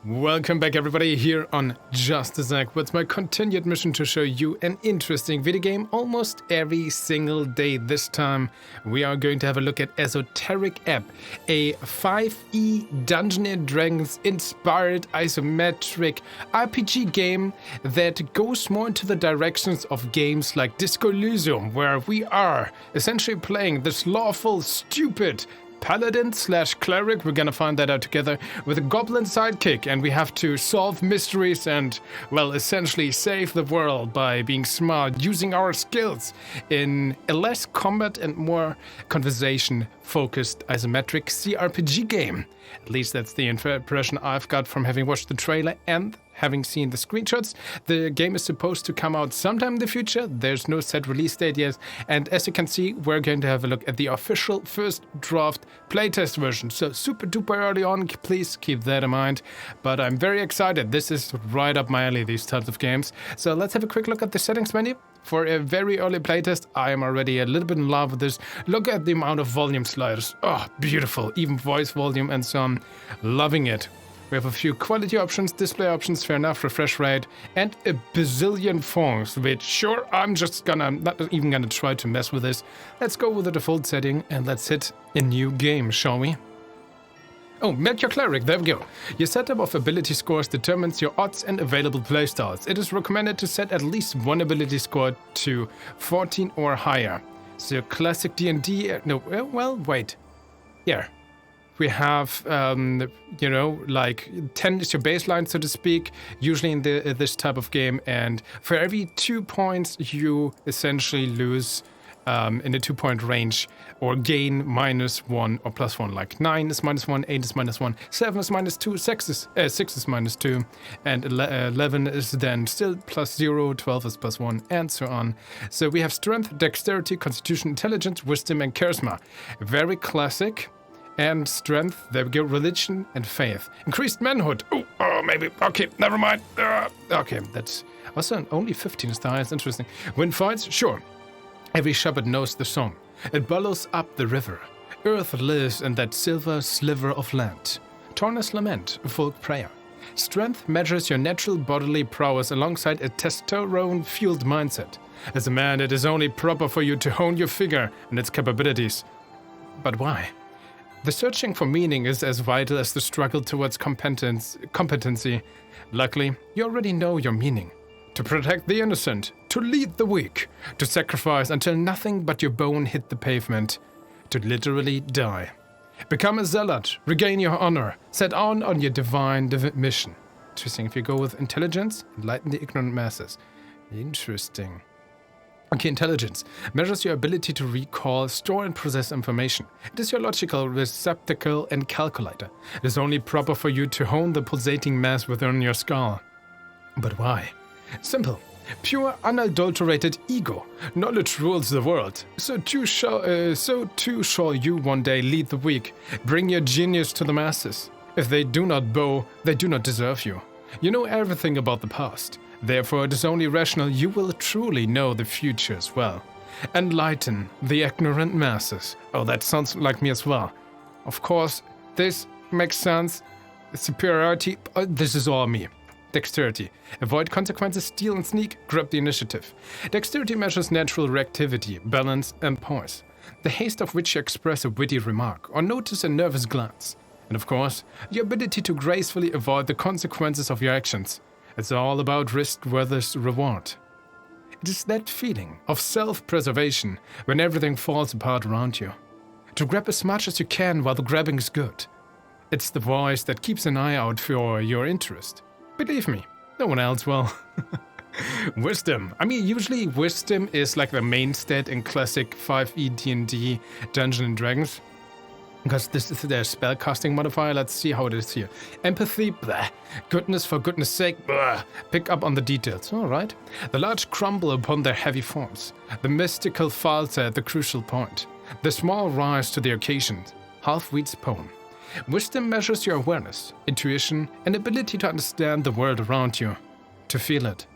Welcome back everybody here on JustDaZack with my continued mission to show you an interesting video game almost every single day. This time we are going to have a look at Esoteric Ebb, a 5e Dungeons & Dragons inspired isometric RPG game that goes more into the directions of games like Disco Elysium, where we are essentially playing this lawful, stupid paladin/cleric, we're gonna find that out together, with a goblin sidekick, and we have to solve mysteries and, well, essentially save the world by being smart, using our skills in a less combat and more conversation-focused isometric CRPG game. At least that's the impression I've got from having watched the trailer and having seen the screenshots. The game is supposed to come out sometime in the future. There's no set release date yet. And as you can see, we're going to have a look at the official first draft playtest version. So super duper early on, please keep that in mind. But I'm very excited. This is right up my alley, these types of games. So let's have a quick look at the settings menu. For a very early playtest, I am already a little bit in love with this. Look at the amount of volume sliders. Oh, beautiful. Even voice volume and so on. Loving it. We have a few quality options, display options, fair enough, refresh rate, and a bazillion fonts, which sure, I'm just not even gonna try to mess with this. Let's go with the default setting and let's hit a new game, shall we? Oh, make your cleric, there we go. Your setup of ability scores determines your odds and available playstyles. It is recommended to set at least one ability score to 14 or higher. So classic D&D, wait. Yeah. We have, like 10 is your baseline, so to speak, usually in this type of game. And for every 2 points, you essentially lose in the 2-point range or gain -1 or +1. Like 9 is -1, 8 is -1, 7 is -2, 6 is -2, and 11 is then still +0, 12 is +1, and so on. So we have strength, dexterity, constitution, intelligence, wisdom, and charisma. Very classic. And strength, there we go, religion and faith. Increased manhood. Oh, maybe. Okay, never mind. Okay, that's also only 15 is the highest. Interesting. Win fights? Sure. Every shepherd knows the song. It bellows up the river. Earth lives in that silver sliver of land. Torna's lament, a folk prayer. Strength measures your natural bodily prowess alongside a testosterone-fueled mindset. As a man, it is only proper for you to hone your figure and its capabilities. But why? The searching for meaning is as vital as the struggle towards competency. Luckily, you already know your meaning. To protect the innocent, to lead the weak, to sacrifice until nothing but your bone hit the pavement, to literally die. Become a zealot, regain your honor, set on your divine mission. Interesting, if you go with intelligence, enlighten the ignorant masses. Interesting. Okay, intelligence measures your ability to recall, store, and process information. It is your logical receptacle and calculator. It is only proper for you to hone the pulsating mass within your skull. But why? Simple. Pure, unadulterated ego. Knowledge rules the world. So too shall you one day lead the weak. Bring your genius to the masses. If they do not bow, they do not deserve you. You know everything about the past. Therefore, it is only rational you will truly know the future as well. Enlighten the ignorant masses. Oh, that sounds like me as well. Of course, this makes sense. Superiority, this is all me. Dexterity. Avoid consequences, steal and sneak, grab the initiative. Dexterity measures natural reactivity, balance, and poise. The haste of which you express a witty remark or notice a nervous glance. And of course, the ability to gracefully avoid the consequences of your actions. It's all about risk versus reward. It is that feeling of self-preservation when everything falls apart around you. To grab as much as you can while the grabbing is good. It's the voice that keeps an eye out for your interest. Believe me, no one else will. Wisdom. I mean, usually wisdom is like the main stat in classic 5e D&D Dungeons & Dragons. Because this is their spellcasting modifier. Let's see how it is here. Empathy, blah. Goodness, for goodness sake, blah. Pick up on the details. All right. The large crumble upon their heavy forms. The mystical falter at the crucial point. The small rise to the occasion. Half-wheat's poem. Wisdom measures your awareness, intuition, and ability to understand the world around you. To feel it.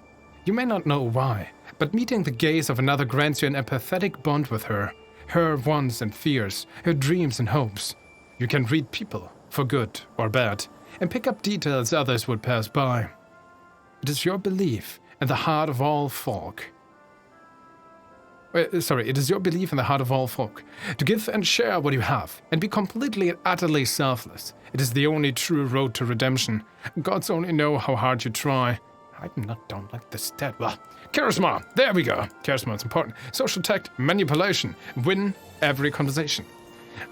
You may not know why, but meeting the gaze of another grants you an empathetic bond with her. Her wants and fears, her dreams and hopes. You can read people, for good or bad, and pick up details others would pass by. It is your belief in the heart of all folk. It is your belief in the heart of all folk to give and share what you have and be completely and utterly selfless. It is the only true road to redemption. Gods only know how hard you try. Don't like this stat. Well, charisma. There we go. Charisma is important. Social tact, manipulation. Win every conversation.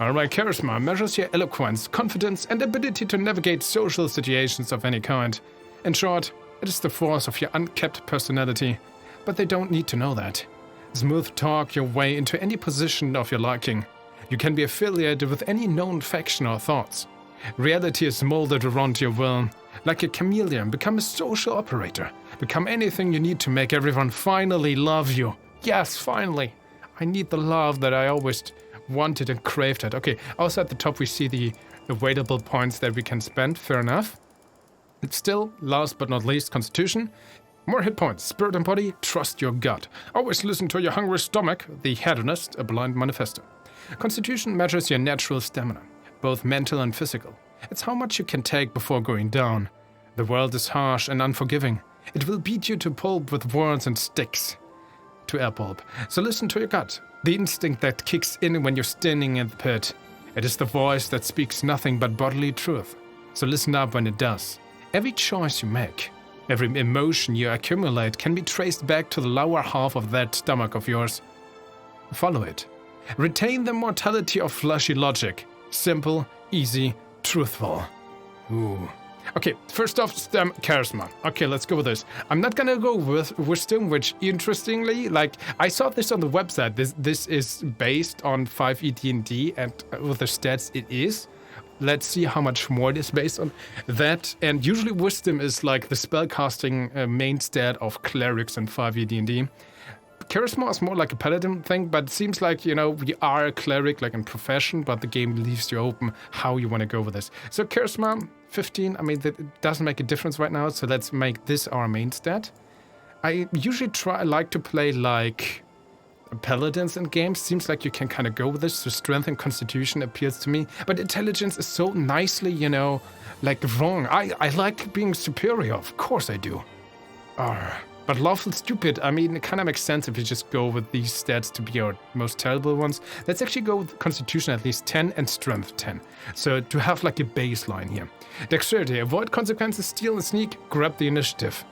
Alright, charisma measures your eloquence, confidence, and ability to navigate social situations of any kind. In short, it is the force of your unkept personality. But they don't need to know that. Smooth talk your way into any position of your liking. You can be affiliated with any known faction or thoughts. Reality is molded around your will. Like a chameleon, become a social operator. Become anything you need to make everyone finally love you. Yes, finally. I need the love that I always wanted and craved at. Okay, also at the top we see the available points that we can spend. Fair enough. It's still, last but not least, Constitution. More hit points, spirit and body, trust your gut. Always listen to your hungry stomach, the hedonist, a blind manifesto. Constitution measures your natural stamina, both mental and physical. It's how much you can take before going down. The world is harsh and unforgiving. It will beat you to pulp with words and sticks. To air pulp. So listen to your gut, the instinct that kicks in when you're standing in the pit. It is the voice that speaks nothing but bodily truth. So listen up when it does. Every choice you make, every emotion you accumulate can be traced back to the lower half of that stomach of yours. Follow it. Retain the mortality of fleshy logic. Simple, easy, truthful. Ooh. Okay, first off, charisma. Okay, let's go with this. I'm not gonna go with wisdom, which interestingly, like, I saw this on the website. This is based on 5e and with the stats it is. Let's see how much more it is based on that. And usually wisdom is like the spellcasting main stat of clerics in 5e Charisma is more like a paladin thing, but it seems like, you know, we are a cleric, like in profession, but the game leaves you open how you want to go with this. So charisma, 15, I mean, that doesn't make a difference right now, so let's make this our main stat. I usually like to play like paladins in games. Seems like you can kind of go with this, so strength and constitution appeals to me, but intelligence is so nicely, you know, like wrong. I like being superior, of course I do. But lawful stupid, I mean, it kind of makes sense if you just go with these stats to be your most terrible ones. Let's actually go with constitution at least 10 and strength 10. So to have like a baseline here. Dexterity, avoid consequences, steal and sneak, grab the initiative.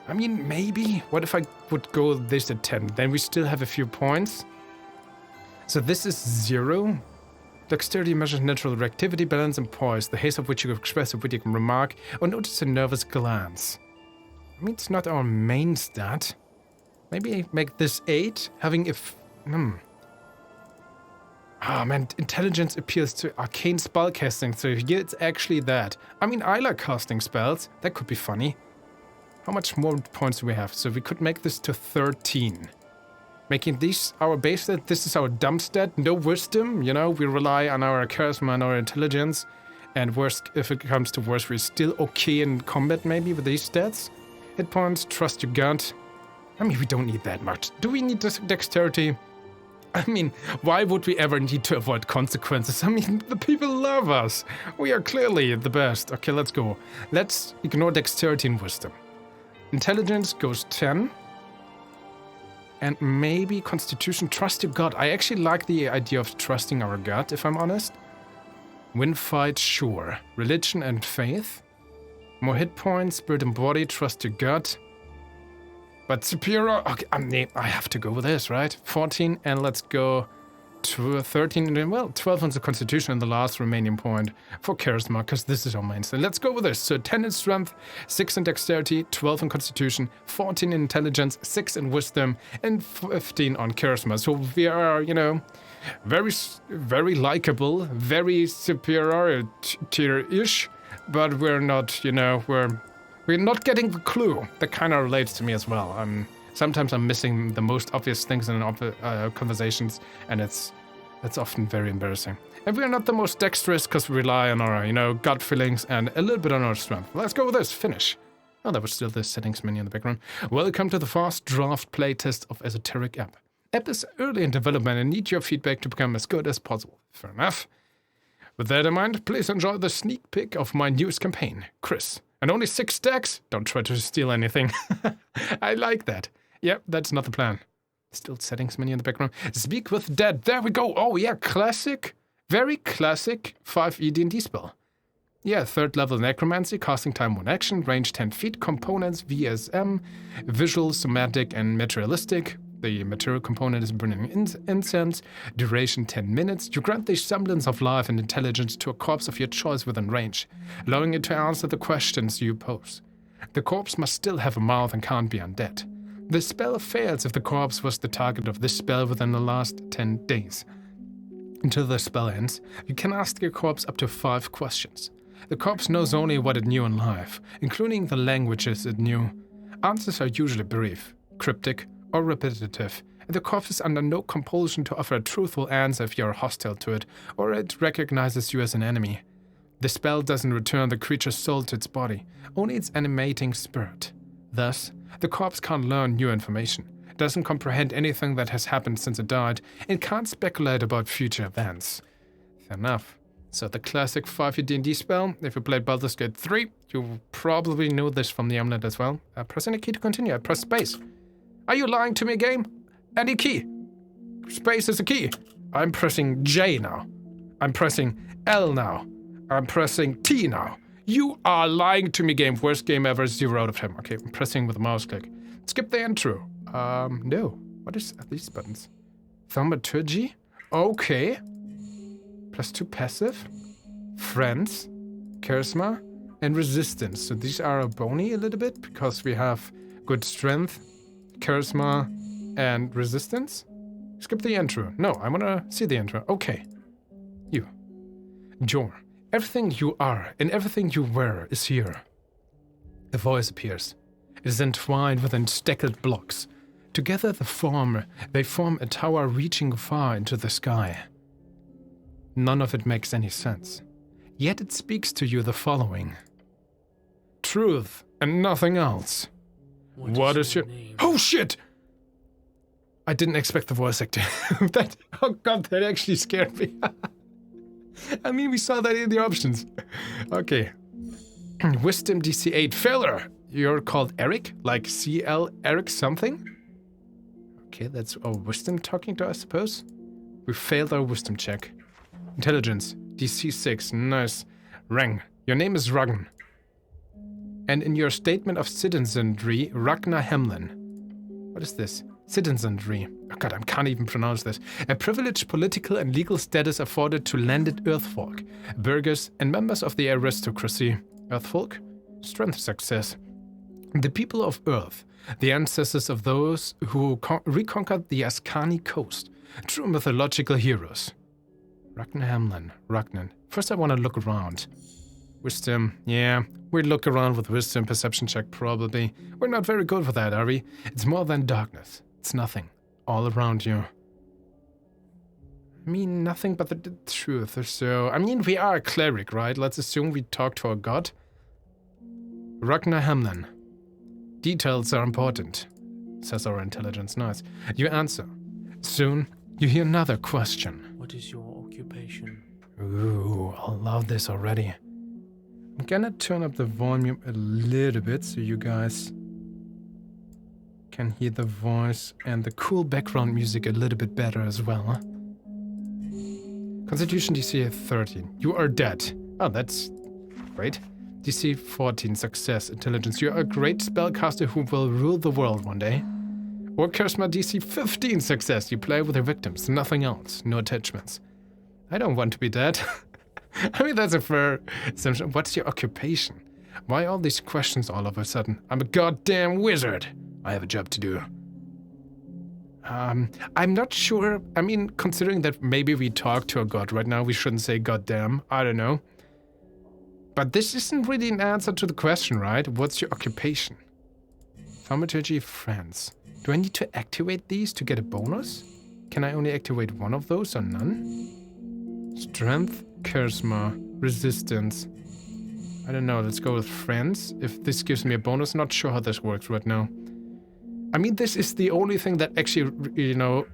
I mean, maybe. What if I would go this at 10? Then we still have a few points. So this is 0. Dexterity measures natural reactivity, balance, and poise, the haste of which you express a witty remark or notice a nervous glance. I mean, it's not our main stat. Maybe make this 8, having if... Ah, man, intelligence appeals to arcane spellcasting, so here it's actually that. I mean, I like casting spells. That could be funny. How much more points do we have? So we could make this to 13. Making these our base stat. This is our dump stat. No wisdom, you know, we rely on our charisma and our intelligence. And worst, if it comes to worst, we're still okay in combat maybe with these stats. Hit points, trust your gut. I mean, we don't need that much. Do we need this dexterity? I mean, why would we ever need to avoid consequences? I mean, the people love us. We are clearly the best. Okay, let's go. Let's ignore dexterity and wisdom. Intelligence goes 10. And maybe constitution, trust your gut. I actually like the idea of trusting our gut, if I'm honest. Win fight, sure. Religion and faith. More hit points, spirit and body, trust your gut. But superior, okay, I have to go with this, right? 14, and let's go to 13, and well, 12 on the constitution and the last remaining point for charisma, because this is our main stat. Let's go with this. So 10 in strength, 6 in dexterity, 12 in constitution, 14 in intelligence, 6 in wisdom, and 15 on charisma. So we are, you know, very likable, very superior tier-ish. But we're not, you know, we're not getting the clue. That kind of relates to me as well. Sometimes I'm missing the most obvious things in conversations, and it's often very embarrassing. And we're not the most dexterous because we rely on our, you know, gut feelings and a little bit on our strength. Let's go with this. Finish. Oh, that was still the settings menu in the background. Welcome to the fast draft playtest of Esoteric Ebb. Ebb is early in development and need your feedback to become as good as possible. Fair enough. With that in mind, please enjoy the sneak peek of my newest campaign, Chris. And only 6 stacks? Don't try to steal anything. I like that. Yep, that's not the plan. Still settings menu in the background. Speak with dead. There we go. Oh yeah, classic. Very classic 5e D&D spell. Yeah, 3rd level necromancy, casting time 1 action, range 10 feet, components VSM, visual, somatic, and materialistic. The material component is burning incense, duration 10 minutes. You grant the semblance of life and intelligence to a corpse of your choice within range, allowing it to answer the questions you pose. The corpse must still have a mouth and can't be undead. The spell fails if the corpse was the target of this spell within the last 10 days. Until the spell ends, you can ask your corpse up to 5 questions. The corpse knows only what it knew in life, including the languages it knew. Answers are usually brief, cryptic, or repetitive, and the corpse is under no compulsion to offer a truthful answer if you are hostile to it, or it recognizes you as an enemy. The spell doesn't return the creature's soul to its body, only its animating spirit. Thus, the corpse can't learn new information, doesn't comprehend anything that has happened since it died, and can't speculate about future events. Fair enough. So the classic 5e D&D spell, if you played Baldur's Gate 3, you probably know this from the amulet as well. Press any key to continue. I press space. Are you lying to me, game? Any key. Space is a key. I'm pressing J now. I'm pressing L now. I'm pressing T now. You are lying to me, game. Worst game ever, 0 out of 10. Okay, I'm pressing with a mouse click. Skip the intro. No. What is these buttons? Thaumaturgy? Okay. +2 passive. Friends. Charisma. And resistance. So these are bony a little bit because we have good strength, charisma, and resistance. Skip the intro. No, I want to see the intro. Okay. You. Jor. Everything you are and everything you were is here. The voice appears. It is entwined within stackled blocks. Together they form a tower reaching far into the sky. None of it makes any sense. Yet it speaks to you the following. Truth and nothing else. What is your name? Oh shit! I didn't expect the voice actor. Oh god, that actually scared me. I mean, we saw that in the options. Okay. Wisdom DC 8 failure. You're called Eric? Like CL Eric something? Okay, that's our wisdom talking to us, I suppose. We failed our wisdom check. Intelligence DC 6. Nice. Rang. Your name is Ragn. And in your statement of citizenry, Ragnar Hamlin. What is this? Citizenry. Oh god, I can't even pronounce this. A privileged political and legal status afforded to landed Earthfolk, burghers, and members of the aristocracy. Earthfolk? Strength success. The people of Earth, the ancestors of those who reconquered the Ascani coast. True mythological heroes. Ragnar Hamlin. Ragnar. First I want to look around. Wisdom, yeah. We look around with wisdom, perception check probably. We're not very good for that, are we? It's more than darkness. It's nothing. All around you. I mean, nothing but the truth or so. I mean, we are a cleric, right? Let's assume we talk to a god. Ragnar Hamlin. Details are important, says our intelligence. Nice. You answer. Soon, you hear another question. What is your occupation? Ooh, I love this already. I'm gonna turn up the volume a little bit so you guys can hear the voice and the cool background music a little bit better as well, huh? Constitution DC 13. You are dead. Oh, that's great. DC 14. Success. Intelligence. You are a great spellcaster who will rule the world one day. Or Charisma DC 15. Success. You play with your victims. Nothing else. No attachments. I don't want to be dead. I mean, that's a fair assumption. What's your occupation? Why all these questions all of a sudden? I'm a goddamn wizard. I have a job to do. I'm not sure. I mean, considering that maybe we talk to a god right now, we shouldn't say goddamn. I don't know. But this isn't really an answer to the question, right? What's your occupation? Thaumaturgy friends. Do I need to activate these to get a bonus? Can I only activate one of those or none? Strength, charisma, resistance. I don't know, let's go with friends. If this gives me a bonus, not sure how this works right now. I mean, this is the only thing that actually, you know,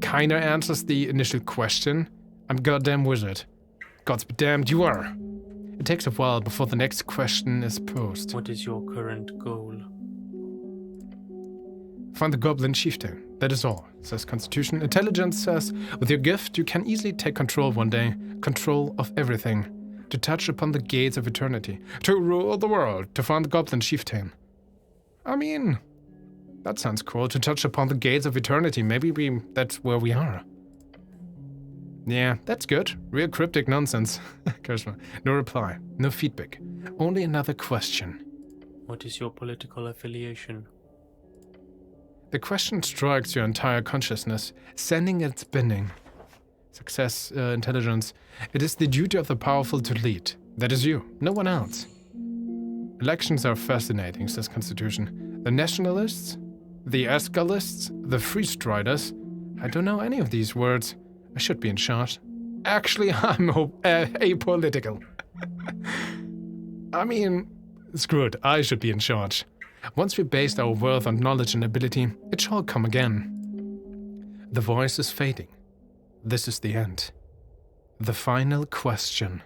kinda answers the initial question. I'm a goddamn wizard. Gods be damned, you are. It takes a while before the next question is posed. What is your current goal? Find the goblin chieftain. That is all, says Constitution. Intelligence says, with your gift, you can easily take control one day. Control of everything. To touch upon the gates of eternity. To rule the world. To find the goblin chieftain. I mean, that sounds cool. To touch upon the gates of eternity. Maybe that's where we are. Yeah, that's good. Real cryptic nonsense. Charisma. No reply. No feedback. Only another question. What is your political affiliation? The question strikes your entire consciousness, sending it spinning. Success, intelligence. It is the duty of the powerful to lead. That is you, no one else. Elections are fascinating, says Constitution. The nationalists, the escalists, the freestriders. I don't know any of these words. I should be in charge. Actually, I'm apolitical. I mean, screw it, I should be in charge. Once we based our worth on knowledge and ability, it shall come again. The voice is fading. This is the end. The final question.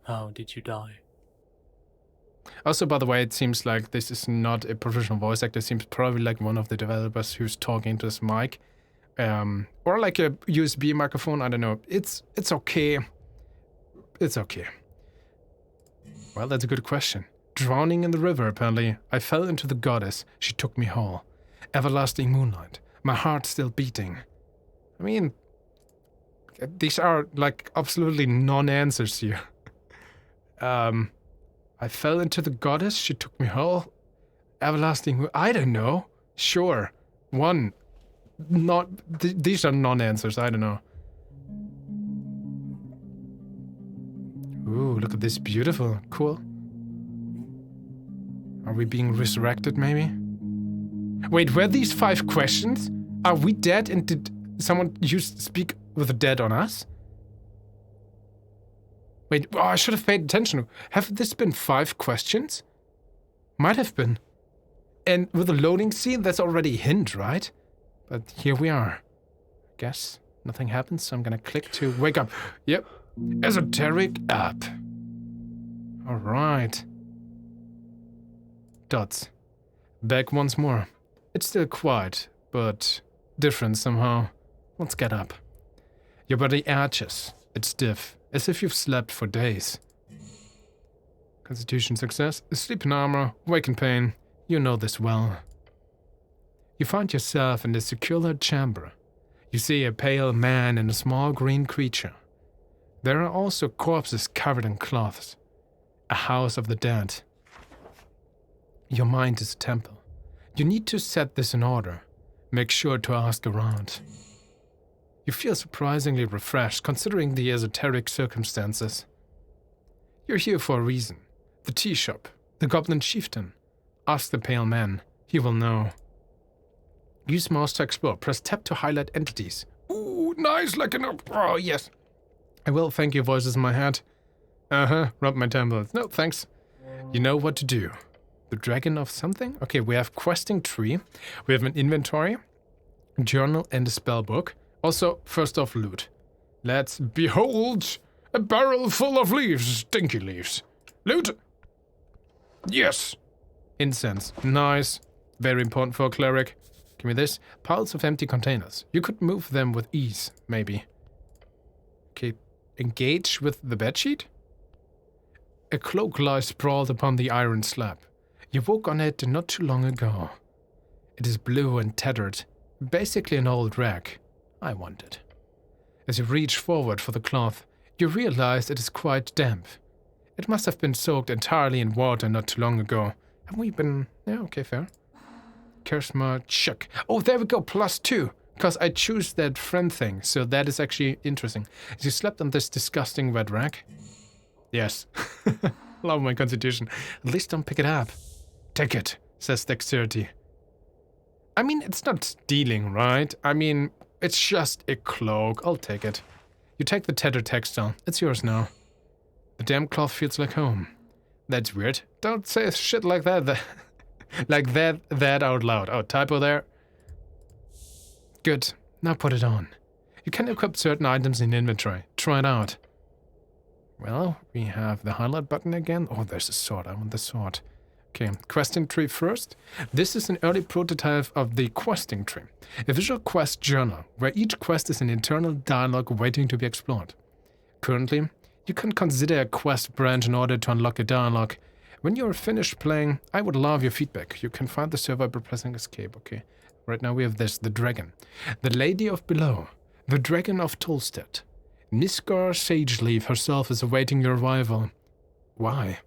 How did you die? Also, by the way, it seems like this is not a professional voice actor. It seems probably like one of the developers who's talking to his mic. Or like a USB microphone, I don't know. It's okay. It's okay. Well, that's a good question. Drowning in the river, apparently. I fell into the goddess. She took me whole. Everlasting moonlight. My heart still beating. I mean, these are like absolutely non-answers here. I fell into the goddess. She took me whole. Everlasting. I don't know. Sure. One. Not. These are non-answers. I don't know. Ooh, look at this. Beautiful. Cool. Are we being resurrected, maybe? Wait, were these 5 questions? Are we dead and did someone speak with the dead on us? Wait, oh, I should have paid attention. Have this been 5 questions? Might have been. And with the loading scene, that's already a hint, right? But here we are. Guess nothing happens, so I'm gonna click to wake up. Yep. Esoteric Ebb. Alright. Dots. Back once more. It's still quiet, but different somehow. Let's get up. Your body arches. It's stiff, as if you've slept for days. Constitution success. Sleep in armor, wake in pain. You know this well. You find yourself in the circular chamber. You see a pale man and a small green creature. There are also corpses covered in cloths. A house of the dead. Your mind is a temple. You need to set this in order. Make sure to ask around. You feel surprisingly refreshed considering the esoteric circumstances. You're here for a reason. The tea shop. The goblin chieftain. Ask the pale man. He will know. Use mouse to explore. Press tab to highlight entities. Ooh, nice, like an... Oh, yes. I will, thank you, voices in my head. Rub my temples. No, thanks. You know what to do. The dragon of something? Okay, we have questing tree. We have an inventory, a journal, and a spell book. Also, first off, loot. Let's behold a barrel full of leaves, stinky leaves. Loot! Yes! Incense. Nice. Very important for a cleric. Give me this. Piles of empty containers. You could move them with ease, maybe. Okay, engage with the bedsheet? A cloak lies sprawled upon the iron slab. You woke on it not too long ago. It is blue and tattered, basically an old rag. I wondered. As you reach forward for the cloth, you realize it is quite damp. It must have been soaked entirely in water not too long ago. Have we been... Yeah, okay, fair. Charisma, check. Oh, there we go, +2. Because I choose that friend thing, so that is actually interesting. As you slept on this disgusting wet rag? Yes. Love my constitution. At least don't pick it up. Take it, says dexterity. I mean, it's not stealing, right? I mean, it's just a cloak. I'll take it. You take the tattered textile. It's yours now. The damn cloth feels like home. That's weird. Don't say shit like that. Like that out loud. Oh, typo there. Good. Now put it on. You can equip certain items in inventory. Try it out. Well, we have the highlight button again. Oh, there's a sword. I want the sword. Okay, questing tree first. This is an early prototype of the questing tree, a visual quest journal, where each quest is an internal dialogue waiting to be explored. Currently, you can consider a quest branch in order to unlock a dialogue. When you are finished playing, I would love your feedback. You can find the server by pressing escape, okay? Right now we have this, the dragon. The Lady of Below, the Dragon of Tolstead. Nisgar Sageleaf herself is awaiting your arrival. Why?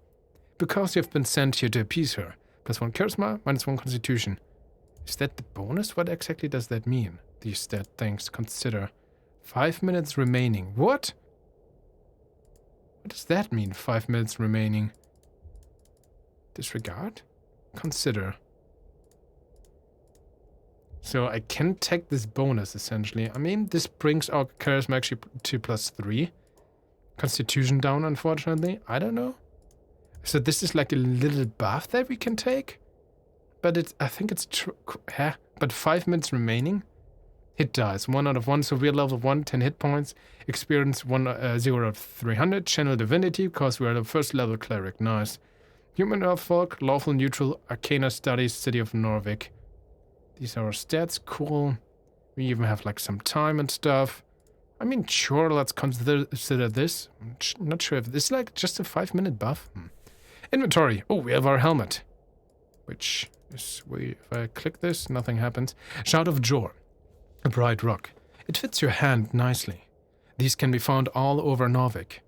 Because you've been sent here to appease her. +1 charisma, -1 constitution. Is that the bonus? What exactly does that mean? These stat things. Consider. 5 minutes remaining. What? What does that mean, 5 minutes remaining? Disregard? Consider. So I can take this bonus, essentially. I mean, this brings our charisma actually to +3. Constitution down, unfortunately. I don't know. So this is like a little buff that we can take? But I think it's true. But 5 minutes remaining? Hit dice, 1 out of 1, so we're level 1, 10 hit points. Experience 0 out of 300. Channel Divinity, because we're the first level cleric. Nice. Human Earth Folk, Lawful Neutral, Arcana Studies, City of Norvik. These are our stats, cool. We even have like some time and stuff. I mean, sure, let's consider this. I'm not sure if this is like just a 5-minute buff. Inventory. Oh, we have our helmet. Which is, if I click this, nothing happens. Shout of Jor. A bright rock. It fits your hand nicely. These can be found all over Norvik.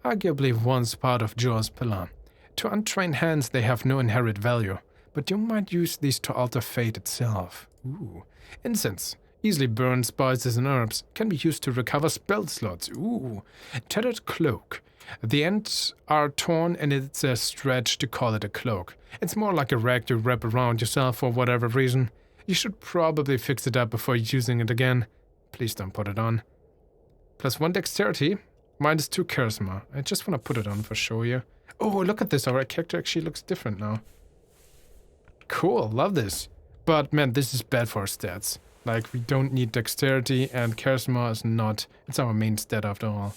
Arguably once part of Jor's pillar. To untrained hands, they have no inherent value, but you might use these to alter fate itself. Ooh. Incense. Easily burned spices and herbs. Can be used to recover spell slots. Ooh. Tattered cloak. The ends are torn and it's a stretch to call it a cloak. It's more like a rag you wrap around yourself for whatever reason. You should probably fix it up before using it again. Please don't put it on. +1 dexterity, -2 charisma. I just want to put it on for show you. Oh, look at this. Our character actually looks different now. Cool, love this. But man, this is bad for our stats. Like, we don't need dexterity, and charisma is not. It's our main stat after all.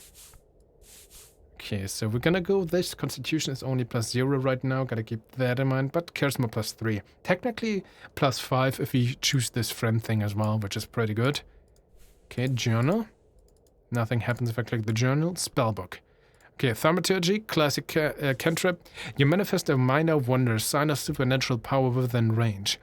Okay, so we're gonna go with this. Constitution is only +0 right now. Gotta keep that in mind. But charisma +3. Technically +5 if we choose this friend thing as well, which is pretty good. Okay, journal. Nothing happens if I click the journal. Spellbook. Okay, thaumaturgy, classic cantrip. You manifest a minor wonder, sign of supernatural power within range.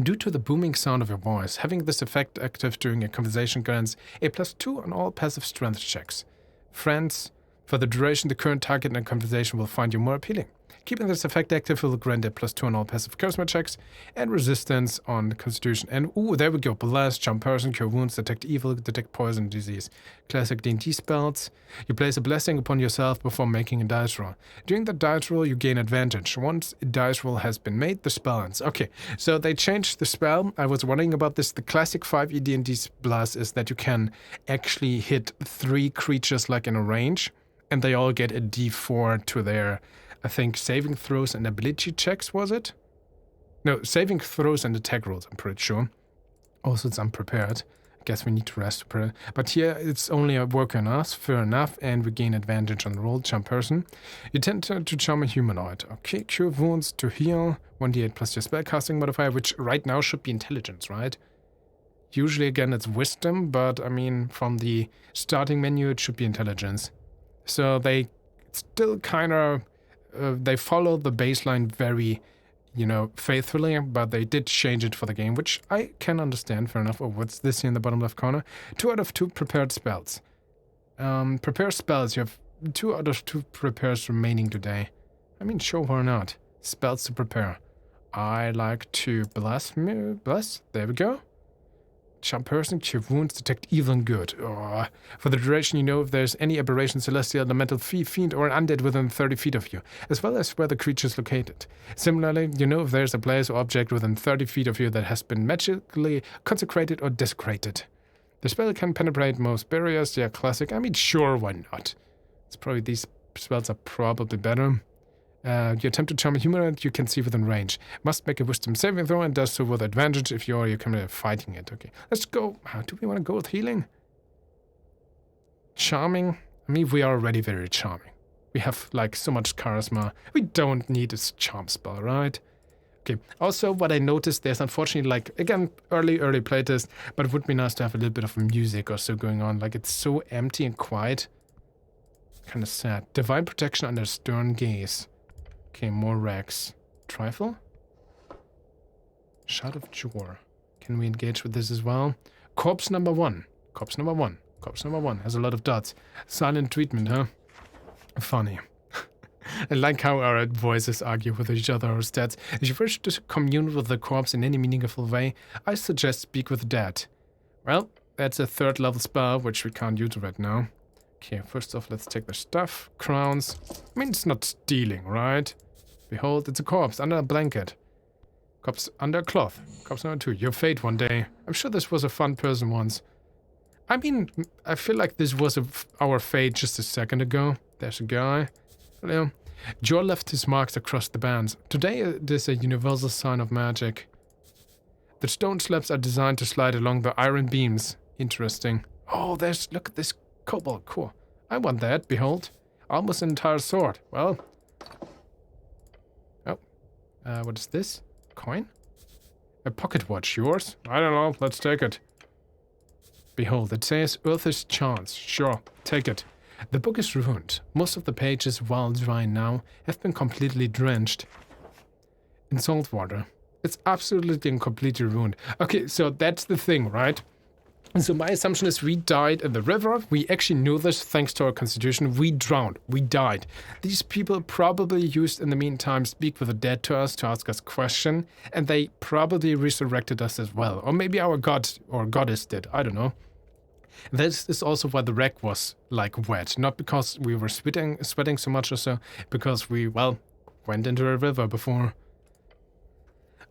Due to the booming sound of your voice, having this effect active during a conversation grants a +2 on all passive strength checks. Friends, for the duration, the current target in a conversation will find you more appealing. Keeping this effect active will grant a +2 on all passive charisma checks and resistance on constitution. And ooh, there we go. Blast, charm person, cure wounds, detect evil, detect poison, disease. Classic D&D spells. You place a blessing upon yourself before making a dice roll. During the dice roll, you gain advantage. Once a dice roll has been made, the spell ends. Okay, so they changed the spell. I was wondering about this. The classic 5e D&D blast is that you can actually hit 3 creatures like in a range, and they all get a D4 to their, I think, saving throws and ability checks, was it? No, saving throws and attack rolls, I'm pretty sure. Also, it's unprepared. I guess we need to rest. But here, it's only a work on us, fair enough, and we gain advantage on the roll. Charm person. You tend to charm a humanoid. Okay, cure wounds to heal. 1d8 plus your spellcasting modifier, which right now should be intelligence, right? Usually, again, it's wisdom, but, I mean, from the starting menu, it should be intelligence. So they still kind of... they follow the baseline very, faithfully, but they did change it for the game, which I can understand, fair enough. Oh, what's this here in the bottom left corner? 2 out of 2 prepared spells. Prepare spells. You have 2 out of 2 prepares remaining today. I mean, sure, why not? Spells to prepare. I like to bless. There we go. Charm person, cure wounds, detect evil and good. Oh. For the duration, you know if there's any aberration, celestial, elemental, fiend, or an undead within 30 feet of you, as well as where the creature is located. Similarly, you know if there's a place or object within 30 feet of you that has been magically consecrated or desecrated. The spell can penetrate most barriers. Yeah, classic. I mean, sure, why not? It's probably these spells are probably better. You attempt to charm a humanoid you can see within range. Must make a wisdom saving throw and does so with advantage if you're kind of fighting it. Okay, let's go. How do we want to go with healing? Charming. I mean, we are already very charming. We have, like, so much charisma. We don't need a charm spell, right? Okay, also, what I noticed, there's unfortunately, like, again, early playtest, but it would be nice to have a little bit of music or so going on. Like, it's so empty and quiet. Kind of sad. Divine protection under stern gaze. Okay, more Rex. Trifle? Shot of Jor. Can we engage with this as well? Corpse number 1. Corpse number 1. Corpse number 1 has a lot of dots. Silent treatment, huh? Funny. I like how our voices argue with each other or stats. If you wish to commune with the corpse in any meaningful way, I suggest speak with the dead. Well, that's a 3rd level spell, which we can't use right now. Okay, first off, let's take the stuff. Crowns. I mean, it's not stealing, right? Behold, it's a corpse under a blanket. Corpse under a cloth. Corpse number 2. Your fate one day. I'm sure this was a fun person once. I mean, I feel like this was our fate just a second ago. There's a guy. Hello. Joe left his marks across the bands. Today it is a universal sign of magic. The stone slabs are designed to slide along the iron beams. Interesting. Oh, look at this cobalt. Cool. I want that, behold. Almost an entire sword. Well. Oh. What is this? Coin? A pocket watch. Yours? I don't know. Let's take it. Behold, it says Earth's Chance. Sure, take it. The book is ruined. Most of the pages, while dry now, have been completely drenched in salt water. It's absolutely and completely ruined. Okay, so that's the thing, right? And so my assumption is we died in the river. We actually knew this thanks to our constitution. We drowned. We died. These people probably used in the meantime speak with the dead to us to ask us questions, and they probably resurrected us as well. Or maybe our god or goddess did. I don't know. This is also why the wreck was, like, wet. Not because we were sweating so much or so, because we, well, went into a river before.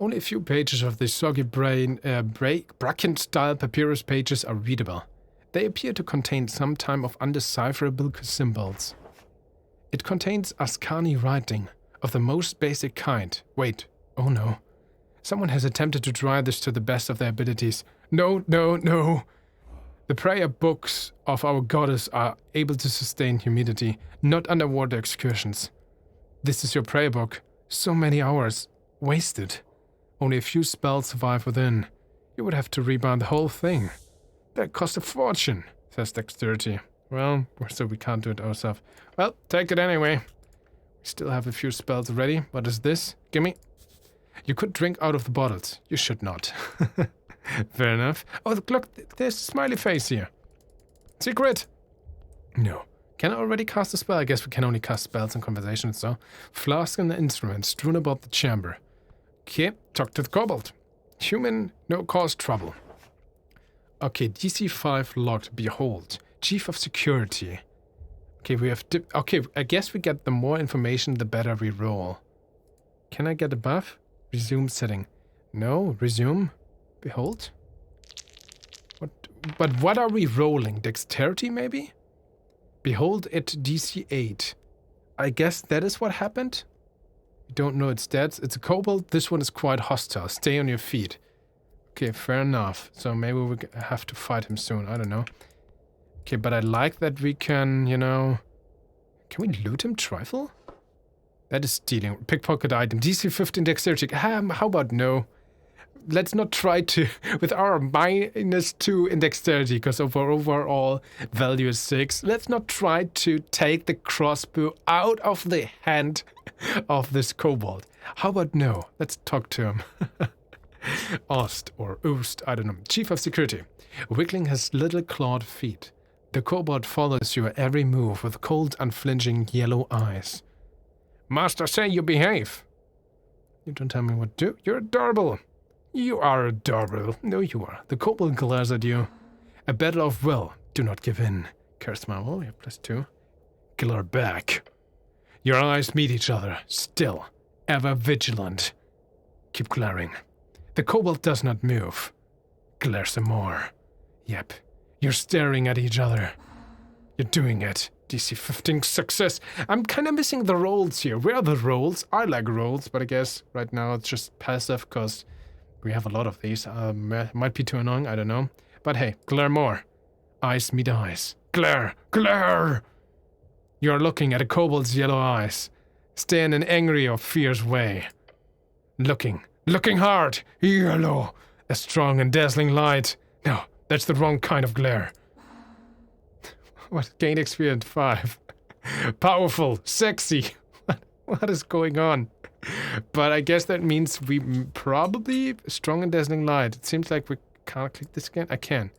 Only a few pages of the soggy Bracken-style papyrus pages are readable. They appear to contain some type of undecipherable symbols. It contains Ascani writing of the most basic kind. Wait, oh no. Someone has attempted to try this to the best of their abilities. No, no, no. The prayer books of our goddess are able to sustain humidity, not underwater excursions. This is your prayer book. So many hours. Wasted. Only a few spells survive within. You would have to rebind the whole thing. That cost a fortune, says Dexterity. Well, so we can't do it ourselves. Well, take it anyway. We still have a few spells ready. What is this? Gimme. You could drink out of the bottles. You should not. Fair enough. Oh, look, there's a smiley face here. Secret! No. Can I already cast a spell? I guess we can only cast spells and conversations, so. Flask and the instrument strewn about the chamber. Okay, talk to the kobold. Human, no cause trouble. Okay, DC 5 locked. Behold. Chief of Security. Okay, we have... okay, I guess we get the more information, the better we roll. Can I get a buff? Resume setting. No, resume. Behold. But what are we rolling? Dexterity, maybe? Behold at DC 8. I guess that is what happened? We don't know its stats. It's a kobold. This one is quite hostile. Stay on your feet. Okay, fair enough. So maybe we have to fight him soon. I don't know. Okay, but I like that we can, you know... Can we loot him, Trifle? That is stealing. Pickpocket item. DC 15 Dexterity. How about no? Let's not try to, with our -2 in dexterity, because our overall value is 6. Let's not try to take the crossbow out of the hand of this kobold. How about no? Let's talk to him. Ost or Oost, I don't know. Chief of Security. Wiggling his little clawed feet. The kobold follows your every move with cold, unflinching yellow eyes. Master say you behave. You don't tell me what to do. You're adorable. You are adorable. No, you are. The kobold glares at you. A battle of will. Do not give in. Charisma. Oh, you're +2. Glare back. Your eyes meet each other. Still. Ever vigilant. Keep glaring. The kobold does not move. Glare some more. Yep. You're staring at each other. You're doing it. DC 15 success. I'm kind of missing the rolls here. Where are the rolls? I like rolls, but I guess right now it's just passive because we have a lot of these. Might be too annoying, I don't know. But hey, glare more. Eyes meet eyes. Glare! Glare! You are looking at a kobold's yellow eyes. Stare in an angry or fierce way. Looking hard. Yellow. A strong and dazzling light. No, that's the wrong kind of glare. What? Gain experience 5. Powerful. Sexy. What is going on? But I guess that means we probably strong and dazzling light. It seems like we can't click this again. I can.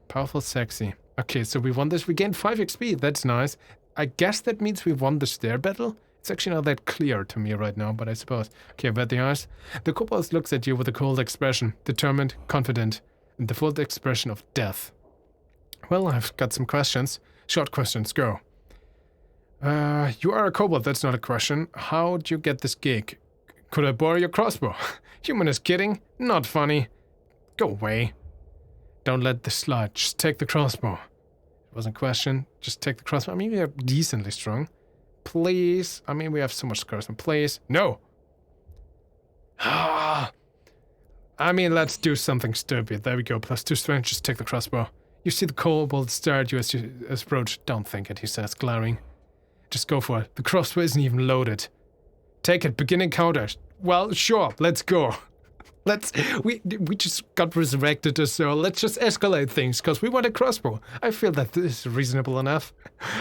Powerful, sexy. Okay, so we won this. We gained 5 XP. That's nice. I guess that means we won the stair battle. It's actually not that clear to me right now, but I suppose. Okay, wet the eyes. The kobold looks at you with a cold expression. Determined, confident, and the full expression of death. Well, I've got some questions. Short questions, go. You are a kobold, that's not a question. How'd you get this gig? Could I borrow your crossbow? Human is kidding. Not funny. Go away. Don't let this slide. Just take the crossbow. It wasn't a question. Just take the crossbow. I mean, we are decently strong. Please. I mean, we have so much scars. Please. No. I mean, let's do something stupid. There we go. +2 strength. Just take the crossbow. You see the kobold stare at you as you approach. Don't think it, he says, glaring. Just go for it. The crossbow isn't even loaded. Take it. Beginning counter. Well, sure. Let's go. We just got resurrected, so let's just escalate things, because we want a crossbow. I feel that this is reasonable enough.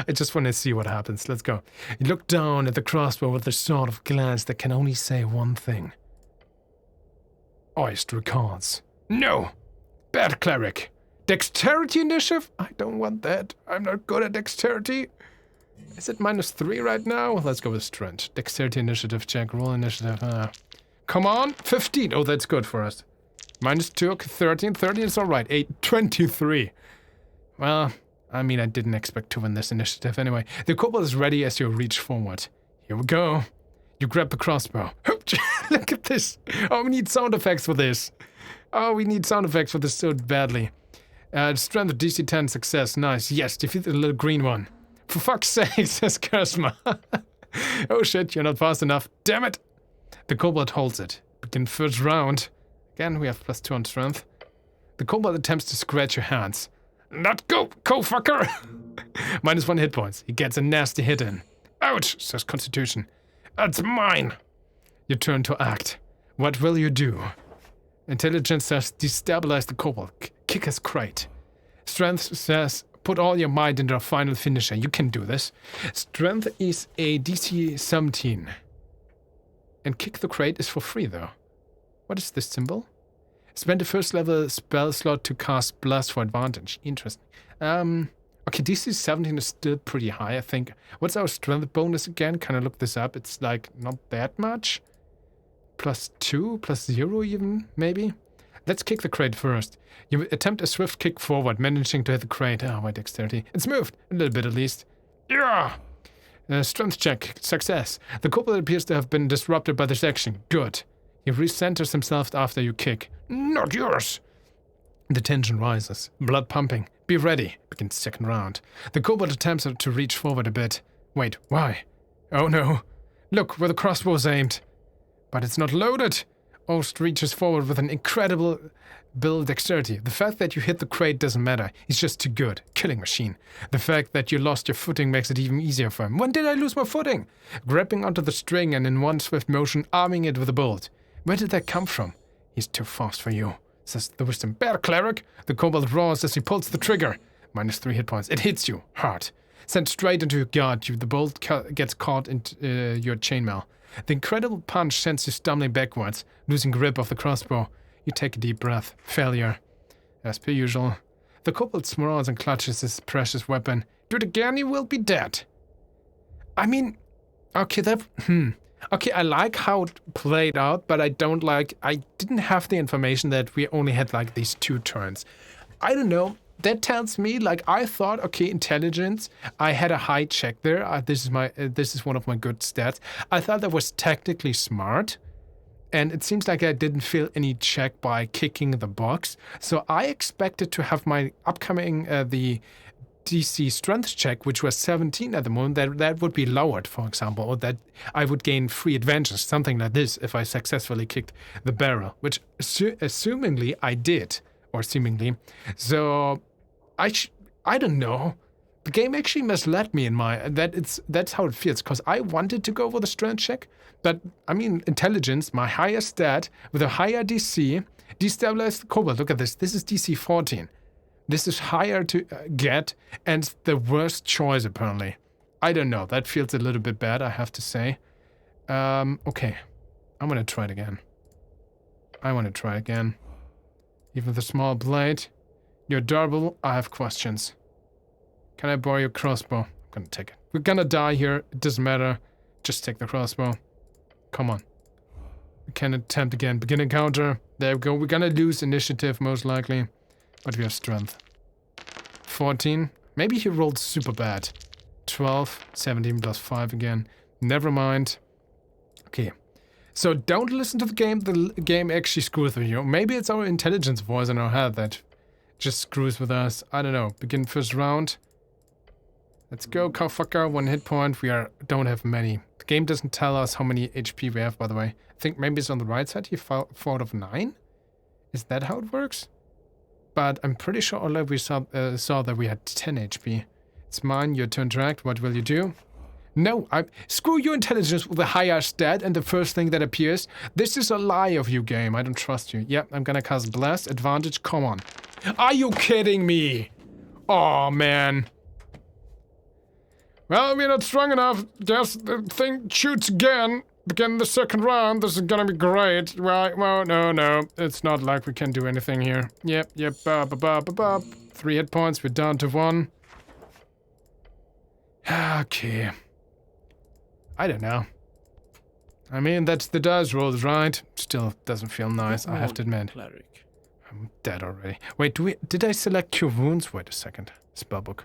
I just want to see what happens. Let's go. You look down at the crossbow with a sort of glance that can only say one thing. Oyster cards. No! Bad cleric. Dexterity initiative? I don't want that. I'm not good at dexterity. Is it -3 right now? Let's go with strength. Dexterity initiative check. Roll initiative. Come on. 15. Oh, that's good for us. -2. Okay, 13. 13 is alright. 8. 23. Well, I mean, I didn't expect to win this initiative anyway. The kobold is ready as you reach forward. Here we go. You grab the crossbow. Look at this. Oh, we need sound effects for this. Oh, we need sound effects for this so badly. Strength DC 10 success. Nice. Yes, defeat the little green one. For fuck's sake, says Charisma. Oh shit, you're not fast enough. Damn it. The kobold holds it. Begin first round. Again, we have +2 on strength. The kobold attempts to scratch your hands. Not go, co-fucker! -1 hit points. He gets a nasty hit in. Ouch, says Constitution. That's mine. You turn to act. What will you do? Intelligence says destabilize the kobold. Kick his crate. Strength says put all your might into a final finisher. You can do this. Strength is a DC 17. And kick the crate is for free, though. What is this symbol? Spend the first level spell slot to cast Blast for advantage. Interesting. Okay, DC 17 is still pretty high, I think. What's our strength bonus again? Can I look this up? It's like not that much. +2, +0 even, maybe? Let's kick the crate first. You attempt a swift kick forward, managing to hit the crate. Oh, my dexterity. It's moved. A little bit at least. Yeah! Strength check. Success. The kobold appears to have been disrupted by this action. Good. He recenters himself after you kick. Not yours! The tension rises. Blood pumping. Be ready. Begins second round. The kobold attempts to reach forward a bit. Wait, why? Oh no. Look where the crossbow is aimed. But it's not loaded. Ost reaches forward with an incredible build dexterity. The fact that you hit the crate doesn't matter. He's just too good. Killing machine. The fact that you lost your footing makes it even easier for him. When did I lose my footing? Grabbing onto the string and in one swift motion arming it with a bolt. Where did that come from? He's too fast for you, says the wisdom. Bear cleric! The kobold roars as he pulls the trigger. -3 hit points. It hits you. Hard. Sent straight into your guard. The bolt gets caught into your chainmail. The incredible punch sends you stumbling backwards, losing grip of the crossbow. You take a deep breath. Failure. As per usual. The kobold snarls and clutches his precious weapon. Do it again, you will be dead. I mean, okay, okay, I like how it played out, but I didn't have the information that we only had like these 2 turns. I don't know. That tells me, like, I thought, okay, intelligence, I had a high check there. This is one of my good stats. I thought that was tactically smart, and it seems like I didn't feel any check by kicking the box. So I expected to have my upcoming, the DC strength check, which was 17 at the moment, that would be lowered, for example, or that I would gain free advantage, something like this, if I successfully kicked the barrel, which assumingly I did. Or seemingly. So, I don't know. The game actually misled me in my... That's how it feels, because I wanted to go for the strength check, but, I mean, intelligence, my higher stat, with a higher DC, destabilized Cobalt. Look at this. This is DC 14. This is higher to get, and the worst choice, apparently. I don't know. That feels a little bit bad, I have to say. Okay. I'm gonna try it again. I want to try again. Even the small blade. You're adorable. I have questions. Can I borrow your crossbow? I'm gonna take it. We're gonna die here. It doesn't matter. Just take the crossbow. Come on. We can attempt again. Begin encounter. There we go. We're gonna lose initiative, most likely. But we have strength. 14. Maybe he rolled super bad. 12. 17 plus 5 again. Never mind. Okay. So don't listen to the game. The game actually screws with you. Maybe it's our intelligence voice in our head that just screws with us. I don't know. Begin first round. Let's go, cowfucker. 1 hit point. We don't have many. The game doesn't tell us how many HP we have, by the way. I think maybe it's on the right side. He fell 4 out of 9? Is that how it works? But I'm pretty sure already we saw that we had 10 HP. It's mine. Your turn to act. What will you do? No, screw your intelligence with a higher stat and the first thing that appears. This is a lie of you, game. I don't trust you. Yep, I'm gonna cast Blast. Advantage, come on. Are you kidding me? Oh, man. Well, we're not strong enough. Guess the thing shoots again. Begin the second round. This is gonna be great. Right, well, no. It's not like we can do anything here. Yep. 3 hit points. We're down to 1. Okay. I don't know. I mean, that's the dice rolls, right? Still doesn't feel nice, I have to admit. Cleric. I'm dead already. Wait, did I select Cure Wounds? Wait a second. Spellbook.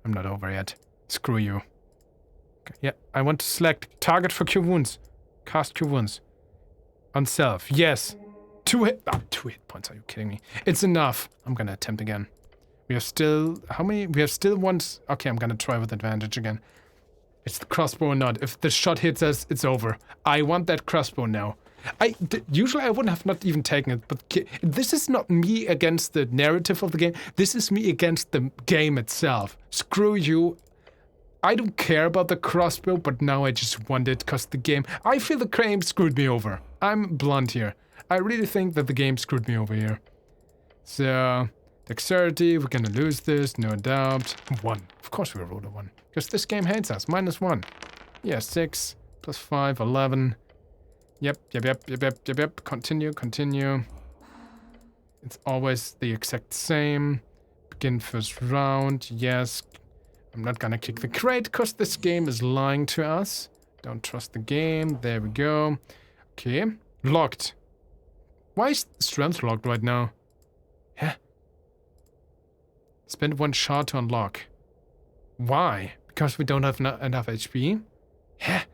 I'm not over yet. Screw you. Okay, yeah, I want to select target for Cure Wounds. Cast Cure Wounds. On self. Yes. 2 hit points. Are you kidding me? It's enough. I'm gonna attempt again. We have still... How many? We have still one... Okay, I'm gonna try with advantage again. It's the crossbow or not. If the shot hits us, it's over. I want that crossbow now. Usually I wouldn't have not even taken it, but this is not me against the narrative of the game. This is me against the game itself. Screw you. I don't care about the crossbow, but now I just want it because the game... I feel the game screwed me over. I'm blunt here. I really think that the game screwed me over here. So... Dexterity, we're gonna lose this, no doubt. 1. Of course we rolled a 1. Because this game hates us. -1. Yeah, 6 plus 5, 11. Yep. Continue. It's always the exact same. Begin first round. Yes. I'm not gonna kick the crate because this game is lying to us. Don't trust the game. There we go. Okay. Locked. Why is strength locked right now? Huh? Spend 1 shot to unlock. Why? Because we don't have enough HP? Heh.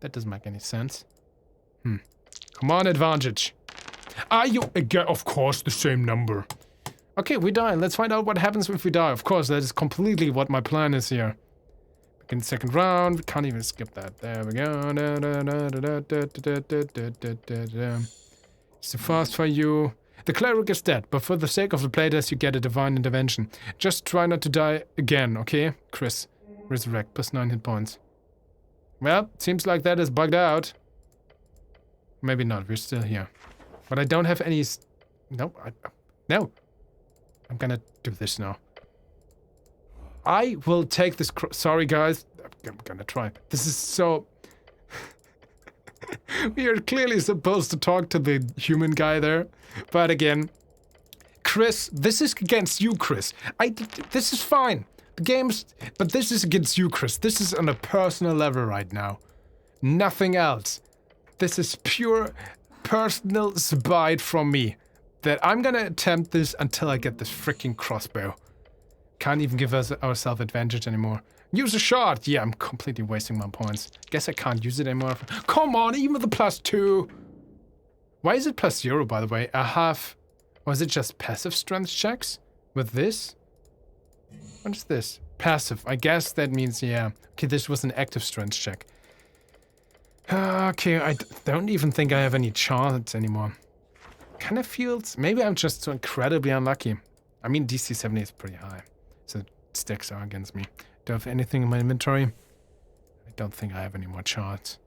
That doesn't make any sense. Come on, advantage. Are you again? Of course, the same number. Okay, we die. Let's find out what happens if we die. Of course, that is completely what my plan is here. Begin the second round. We can't even skip that. There we go. It's too fast for you. The cleric is dead, but for the sake of the playtest, you get a divine intervention. Just try not to die again, okay? Chris, resurrect, plus 9 hit points. Well, seems like that is bugged out. Maybe not, we're still here. But I don't have any... No, no. I'm gonna do this now. I will take this... Sorry, guys. I'm gonna try. This is so... We are clearly supposed to talk to the human guy there. But again, Chris, this is against you, Chris. This is fine. The game's... But this is against you, Chris. This is on a personal level right now. Nothing else. This is pure personal spite from me. That I'm gonna attempt this until I get this freaking crossbow. Can't even give us ourselves advantage anymore. Use a shot! Yeah, I'm completely wasting my points. Guess I can't use it anymore. Come on, even with the +2. Why is it +0, by the way? I have... Or is it just passive strength checks? With this? What is this? Passive. I guess that means, yeah. Okay, this was an active strength check. Okay, I don't even think I have any chance anymore. Kinda feels... Maybe I'm just so incredibly unlucky. I mean, DC 70 is pretty high. So sticks are against me. Do I have anything in my inventory? I don't think I have any more charts.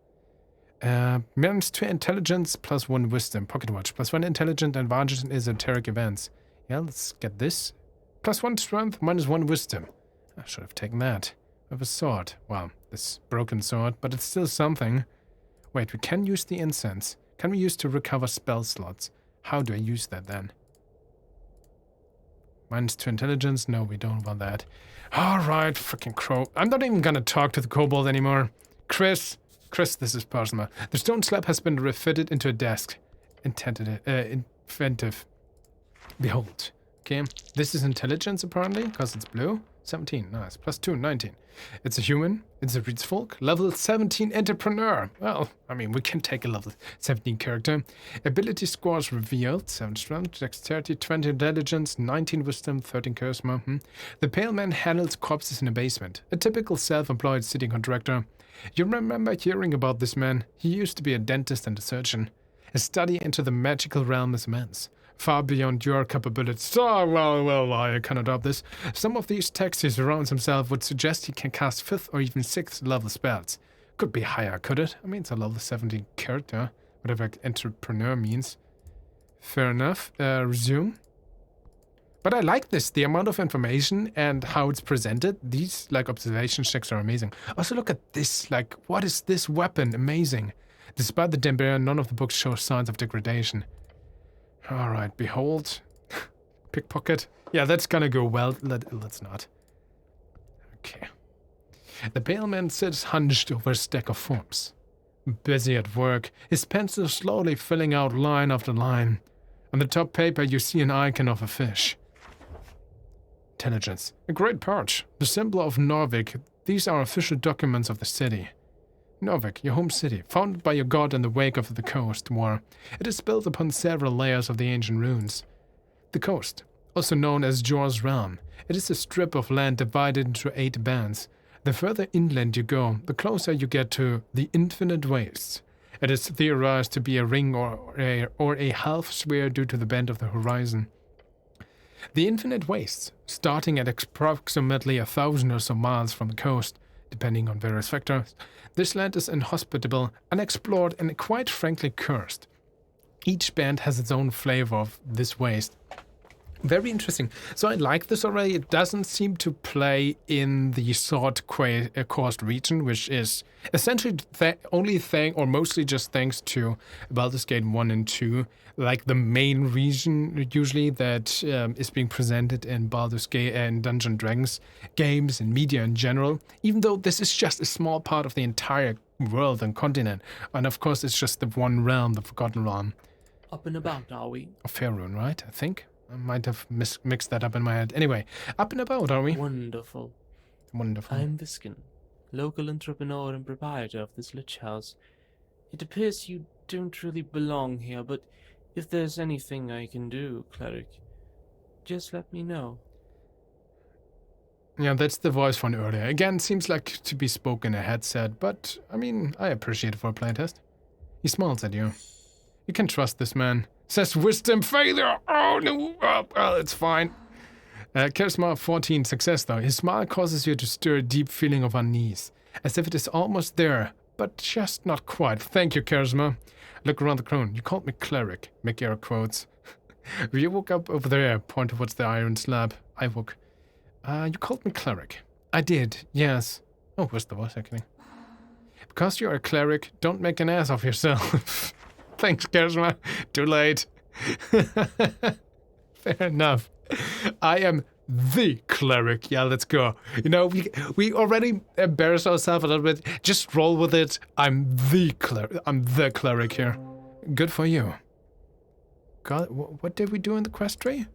-2 intelligence, +1 wisdom. Pocket watch. +1 intelligence advantage in esoteric events. Yeah, let's get this. +1 strength, -1 wisdom. I should have taken that. I have a sword. Well, this broken sword, but it's still something. Wait, we can use the incense. Can we use to recover spell slots? How do I use that then? -2 intelligence? No, we don't want that. Alright, freaking crow. I'm not even gonna talk to the kobold anymore. Chris, this is personal. The stone slab has been refitted into a desk. Inventive. Behold. Okay, this is intelligence apparently, because it's blue. 17, nice. +2, 19. It's a human. It's a Reedsfolk. Level 17 entrepreneur. Well, I mean, we can take a level 17 character. Ability scores revealed. 7 strength, dexterity, 20 intelligence, 19 wisdom, 13 charisma. The pale man handles corpses in a basement. A typical self-employed city contractor. You remember hearing about this man? He used to be a dentist and a surgeon. His study into the magical realm is immense. Far beyond your capabilities. Oh, well, I cannot doubt this. Some of these texts he surrounds himself would suggest he can cast 5th or even 6th level spells. Could be higher, could it? I mean, it's a level 17 character, whatever entrepreneur means. Fair enough. Resume. But I like this, the amount of information and how it's presented. These, like, observation checks are amazing. Also, look at this, like, what is this weapon? Amazing. Despite the Dembere, none of the books show signs of degradation. Alright, behold. Pickpocket. Yeah, that's gonna go well. Let's not. Okay. The pale man sits hunched over a stack of forms. Busy at work, his pencil slowly filling out line after line. On the top paper you see an icon of a fish. Intelligence. A great perch. The symbol of Norvik. These are official documents of the city. Norvik, your home city, founded by your god in the wake of the Coast War. It is built upon several layers of the ancient ruins. The Coast, also known as Jor's Realm, it is a strip of land divided into 8 bands. The further inland you go, the closer you get to the Infinite Wastes. It is theorized to be a ring or a half sphere due to the bend of the horizon. The Infinite Wastes, starting at approximately 1,000 or so miles from the coast, depending on various factors, this land is inhospitable, unexplored, and quite frankly cursed. Each band has its own flavor of this waste. Very interesting. So I like this already. It doesn't seem to play in the sword-caused region, which is essentially only or mostly just thanks to Baldur's Gate 1 and 2, like the main region usually that is being presented in Baldur's Gate and Dungeons & Dragons games and media in general, even though this is just a small part of the entire world and continent. And of course, it's just the one realm, the Forgotten Realm. Up and about, are we? Of Faerun, right? I think. I might have mixed that up in my head. Anyway, up and about, are we? Wonderful. Wonderful. I'm Viskin, local entrepreneur and proprietor of this lich house. It appears you don't really belong here, but if there's anything I can do, cleric, just let me know. Yeah, that's the voice from earlier. Again, seems like to be spoken in a headset, but, I mean, I appreciate it for a playtest. He smiles at you. You can trust this man. Says wisdom failure. Oh no, well, it's fine. Charisma 14 success though. His smile causes you to stir a deep feeling of unease, as if it is almost there, but just not quite. Thank you, Charisma. Look around the crowd. You called me cleric. Make air quotes. You woke up over there, point towards the iron slab. I woke. You called me cleric. I did, yes. Oh, where's the voice actually? Because you're a cleric, don't make an ass of yourself. Thanks, Charisma. Too late. Fair enough. I am the cleric. Yeah, let's go. You know, we already embarrassed ourselves a little bit. Just roll with it. I'm the cleric here. Good for you. God, what did we do in the quest tree?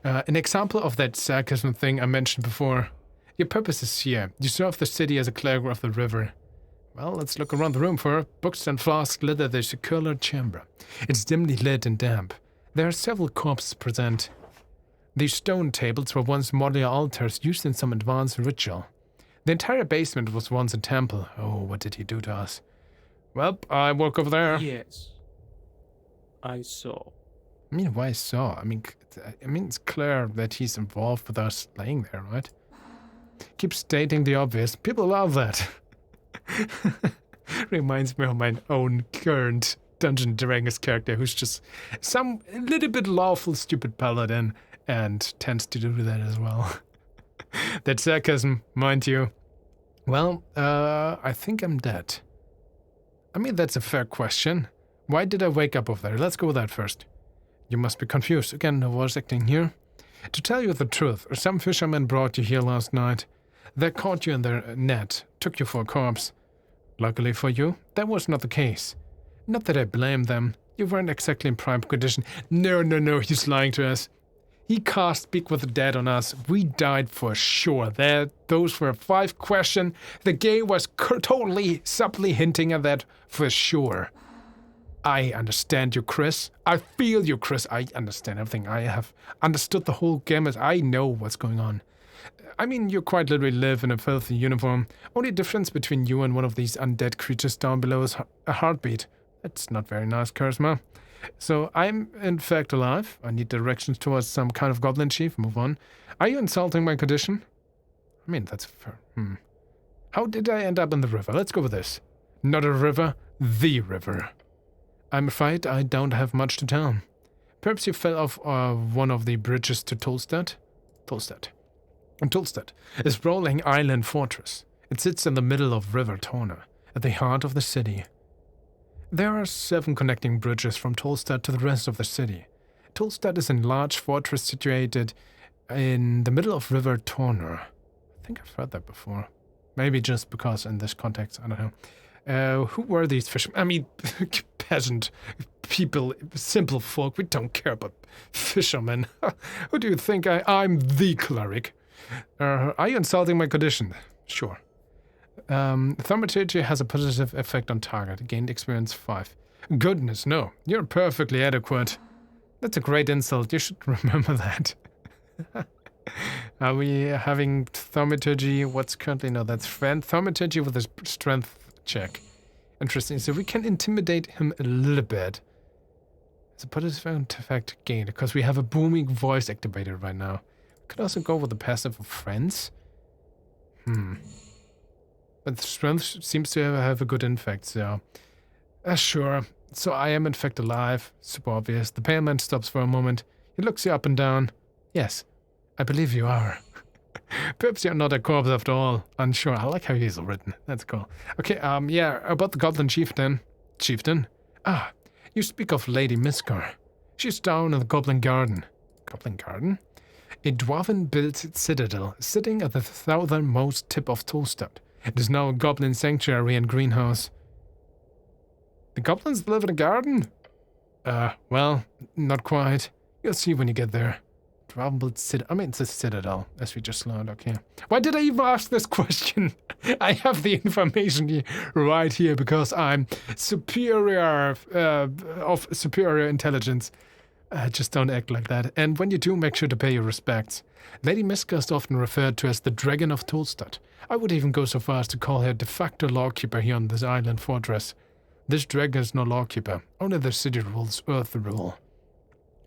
An example of that sarcasm thing I mentioned before. Your purpose is here. You serve the city as a cleric of the river. Well, let's look around the room for books and flasks litter the circular chamber. It's dimly lit and damp. There are several corpses present. These stone tables were once modular altars used in some advanced ritual. The entire basement was once a temple. Oh, what did he do to us? Well, I woke over there. Yes. I saw. I mean, why so? I mean, it's clear that he's involved with us laying there, right? Keep stating the obvious. People love that. Reminds me of my own current Dungeons & Dragons character who's just a little bit lawful stupid paladin and tends to do that as well. That's sarcasm, mind you. Well, I think I'm dead. I mean, that's a fair question. Why did I wake up over there? Let's go with that first. You must be confused. Again, no voice acting here. To tell you the truth, some fishermen brought you here last night. They caught you in their net, took you for a corpse. Luckily for you, that was not the case. Not that I blame them. You weren't exactly in prime condition. No, he's lying to us. He cast Speak with the Dead on us. We died for sure. Those were 5 questions. The game was totally subtly hinting at that for sure. I understand you, Chris. I feel you, Chris. I understand everything. I have understood the whole gamut. I know what's going on. I mean, you quite literally live in a filthy uniform. Only difference between you and one of these undead creatures down below is a heartbeat. That's not very nice, Charisma. So I'm in fact alive. I need directions towards some kind of goblin chief. Move on. Are you insulting my condition? I mean, that's fair. How did I end up in the river? Let's go with this. Not a river, the river. I'm afraid I don't have much to tell. Perhaps you fell off one of the bridges to Tolstad? Tolstad is a rolling island fortress. It sits in the middle of River Torna, at the heart of the city. There are 7 connecting bridges from Tolstad to the rest of the city. Tolstad is a large fortress situated in the middle of River Torna. I think I've heard that before. Maybe just because in this context, I don't know. Who were these fishermen? I mean, peasant people, simple folk. We don't care about fishermen. Who do you think I'm the cleric? Are you insulting my condition? Sure. Thaumaturgy has a positive effect on target. Gained experience 5. Goodness, no. You're perfectly adequate. That's a great insult. You should remember that. Are we having thaumaturgy? What's currently... No, that's friend. Thaumaturgy with a strength check. Interesting. So we can intimidate him a little bit. It's a positive effect gained because we have a booming voice activated right now. Could also go with the passive of friends. But strength seems to have a good effect, so... sure. So I am in fact alive. Super obvious. The pale man stops for a moment. He looks you up and down. Yes, I believe you are. Perhaps you're not a corpse after all. Unsure. I like how he's written. That's cool. Okay, yeah, about the goblin chieftain. Chieftain? Ah, you speak of Lady Miskar. She's down in the Goblin Garden. Goblin Garden? A dwarven-built citadel sitting at the southernmost tip of Tolstad. It is now a goblin sanctuary and greenhouse. The goblins live in a garden? Well, not quite. You'll see when you get there. Dwarven-built citadel. I mean, it's a citadel, as we just learned, okay. Why did I even ask this question? I have the information right here because I'm superior, of superior intelligence. Just don't act like that. And when you do, make sure to pay your respects. Lady Miska is often referred to as the Dragon of Tolstad. I would even go so far as to call her de facto lawkeeper here on this island fortress. This dragon is no lawkeeper. Only the city rules. Earth rule.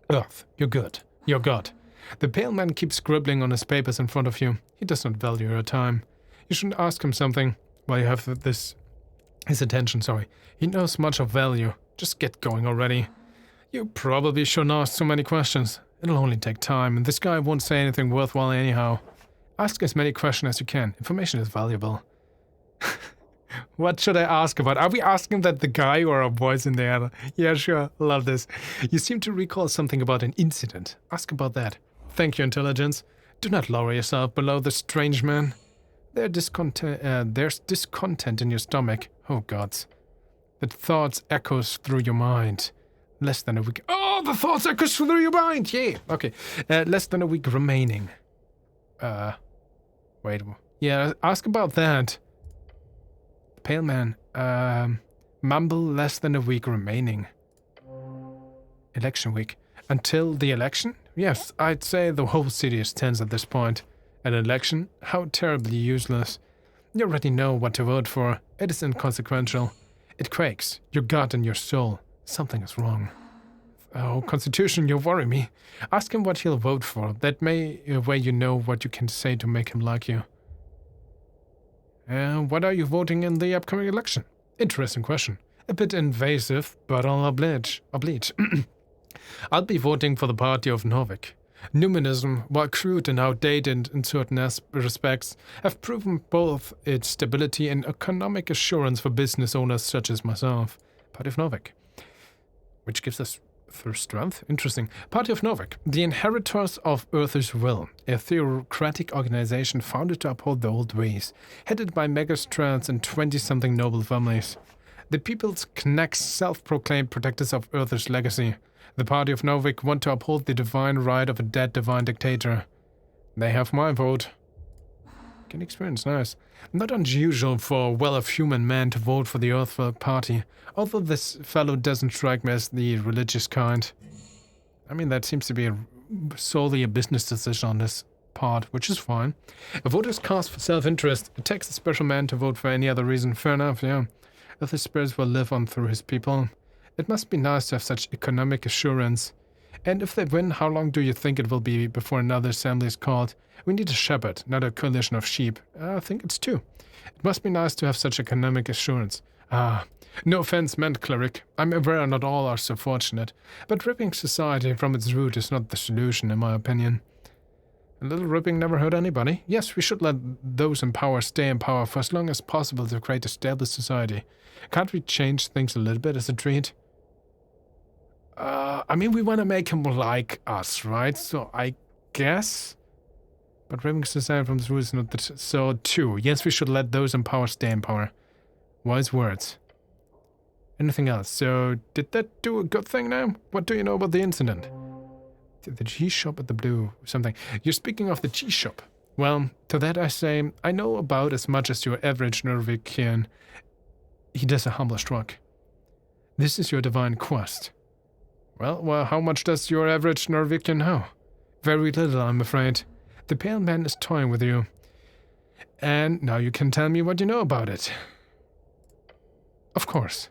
Earth, you're good. You're God. The pale man keeps scribbling on his papers in front of you. He does not value your time. You shouldn't ask him something while you have his attention, sorry. He knows much of value. Just get going already. You probably shouldn't ask so many questions. It'll only take time, and this guy won't say anything worthwhile anyhow. Ask as many questions as you can. Information is valuable. What should I ask about? Are we asking that the guy or a voice in there? Yeah, sure. Love this. You seem to recall something about an incident. Ask about that. Thank you, intelligence. Do not lower yourself below the strange man. There's discontent in your stomach. Oh, gods. The thoughts echoes through your mind. Less than a week. Oh, the thoughts echoes through your mind. Yeah. Okay. Less than a week remaining. Wait. Yeah, ask about that. Pale man. Mumble less than a week remaining. Election week. Until the election? Yes, I'd say the whole city is tense at this point. An election? How terribly useless. You already know what to vote for. It is inconsequential. It quakes. Your gut and your soul. Something is wrong. Oh, Constitution, you worry me. Ask him what he'll vote for. That way you know what you can say to make him like you. What are you voting in the upcoming election? Interesting question. A bit invasive, but I'll oblige. I'll be voting for the party of Norvik. Numinism, while crude and outdated in certain respects, have proven both its stability and economic assurance for business owners such as myself. Party of Norvik. Which gives us first strength? Interesting. Party of Norvik, the inheritors of Earth's will, a theocratic organization founded to uphold the old ways, headed by magistrates and 20-something noble families. The people's Knack's self-proclaimed protectors of Earth's legacy. The Party of Norvik want to uphold the divine right of a dead divine dictator. They have my vote. Good experience, nice. Not unusual for a well-off human man to vote for the Earthfolk Party, although this fellow doesn't strike me as the religious kind. I mean, that seems to be solely a business decision on his part, which is fine. A vote is cast for self-interest. It takes a special man to vote for any other reason. Fair enough, yeah. If the spirits will live on through his people. It must be nice to have such economic assurance. And if they win, how long do you think it will be before another assembly is called? We need a shepherd, not a coalition of sheep. I think it's 2. It must be nice to have such economic assurance. No offense meant, cleric. I'm aware not all are so fortunate, but ripping society from its root is not the solution, in my opinion. A little ripping never hurt anybody. Yes, we should let those in power stay in power for as long as possible to create a stable society. Can't we change things a little bit as a treat? I mean, we want to make him like us, right? So I guess... But ripping society from its root is not the... So 2. Yes, we should let those in power stay in power. Wise words. Anything else? So, did that do a good thing now? What do you know about the incident? The G-shop at the Blue something. You're speaking of the G-shop. Well, to that I say, I know about as much as your average Norvikian. He does a humble shrug. This is your divine quest. Well, how much does your average Norvikian know? Very little, I'm afraid. The pale man is toying with you. And now you can tell me what you know about it. Of course.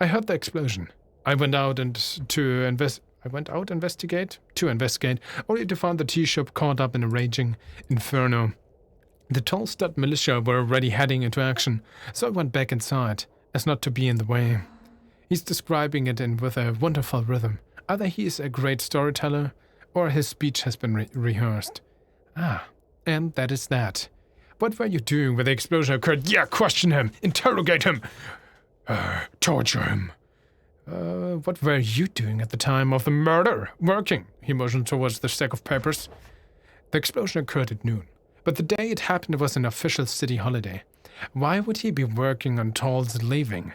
I heard the explosion. I went out to investigate, only to find the tea shop caught up in a raging inferno. The Tolstad militia were already heading into action, so I went back inside, as not to be in the way. He's describing it with a wonderful rhythm. Either he is a great storyteller, or his speech has been rehearsed. And that is that. What were you doing when the explosion occurred? Yeah, question him, interrogate him, torture him. What were you doing at the time of the murder? Working. He motioned towards the stack of papers. The explosion occurred at noon, but the day it happened was an official city holiday. Why would he be working on Toll's leaving?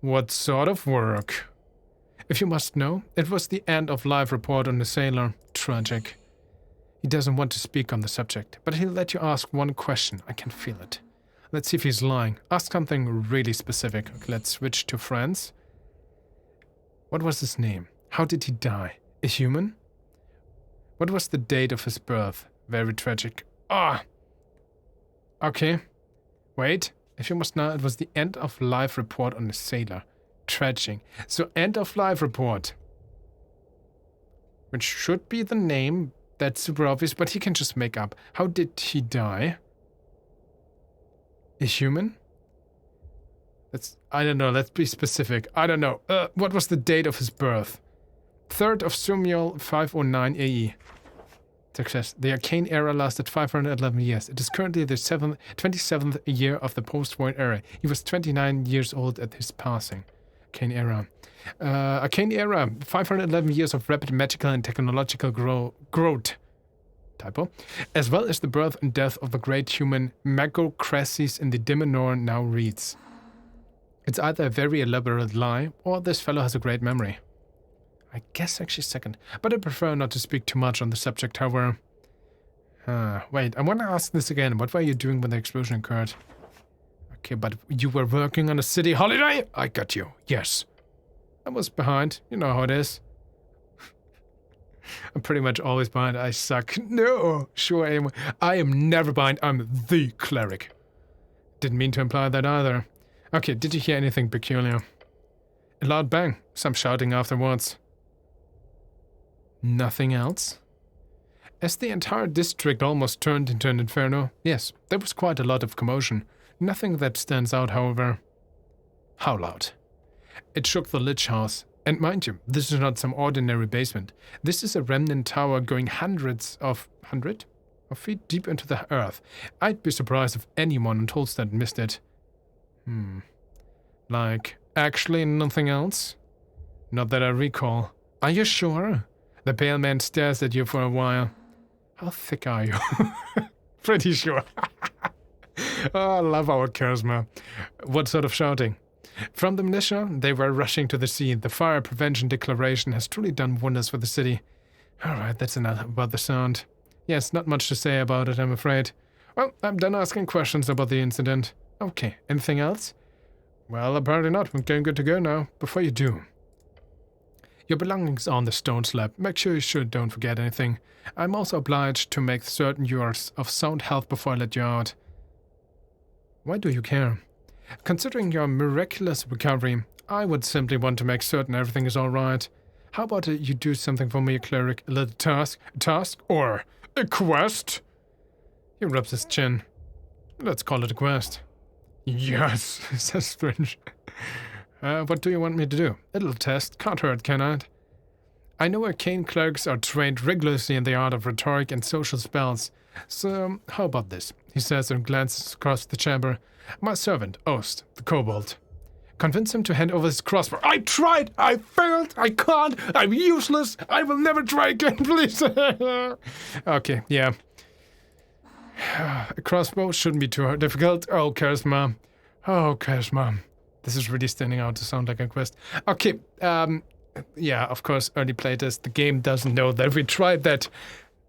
What sort of work? If you must know, it was the end-of-life report on the sailor. Tragic. He doesn't want to speak on the subject, but he'll let you ask one question. I can feel it. Let's see if he's lying. Ask something really specific. Okay, let's switch to France. What was his name? How did he die? A human? What was the date of his birth? Very tragic. Okay. Wait. If you must know, it was the end-of-life report on a sailor. Tragic. So, end-of-life report. Which should be the name. That's super obvious, but he can just make up. How did he die? A human? I don't know, let's be specific. I don't know. What was the date of his birth? 3rd of Sumiel 509 AE. Success. The Arcane era lasted 511 years. It is currently the 27th year of the post-war era. He was 29 years old at his passing. Arcane era. Arcane era. 511 years of rapid magical and technological growth. Typo. As well as the birth and death of the great human Magocracies in the Dimenor now reads. It's either a very elaborate lie, or this fellow has a great memory. I guess actually second, but I prefer not to speak too much on the subject, however. Wait, I want to ask this again. What were you doing when the explosion occurred? Okay, but you were working on a city holiday? I got you, yes. I was behind, you know how it is. I'm pretty much always behind. I suck. No, sure I am. I am never behind. I'm the cleric. Didn't mean to imply that either. Okay, did you hear anything peculiar? A loud bang, some shouting afterwards. Nothing else? As the entire district almost turned into an inferno, yes, there was quite a lot of commotion. Nothing that stands out, however. How loud? It shook the Lich House. And mind you, this is not some ordinary basement. This is a remnant tower going hundreds of feet deep into the earth. I'd be surprised if anyone in Tolstad missed it. Like, actually nothing else? Not that I recall. Are you sure? The pale man stares at you for a while. How thick are you? Pretty sure. Oh, I love our charisma. What sort of shouting? From the militia, they were rushing to the scene. The fire prevention declaration has truly done wonders for the city. Alright, that's enough about the sound. Yes, not much to say about it, I'm afraid. Well, I'm done asking questions about the incident. Okay, anything else? Well, apparently not. We're getting good to go now. Before you do, your belongings are on the stone slab. Make sure you don't forget anything. I'm also obliged to make certain you are of sound health before I let you out. Why do you care? Considering your miraculous recovery, I would simply want to make certain everything is alright. How about you do something for me, cleric? A little task? Or a quest? He rubs his chin. Let's call it a quest. Yes, says Strange. What do you want me to do? A little test. Can't hurt, can it? I know arcane clerics are trained rigorously in the art of rhetoric and social spells. So, how about this? He says and glances across the chamber. My servant, Ost, the kobold. Convince him to hand over his crossbow. I tried! I failed! I can't! I'm useless! I will never try again, please! Okay, yeah. A crossbow shouldn't be too difficult. Oh, charisma. Oh, charisma. This is really standing out to sound like a quest. Okay, yeah, of course, early playtest. The game doesn't know that we tried that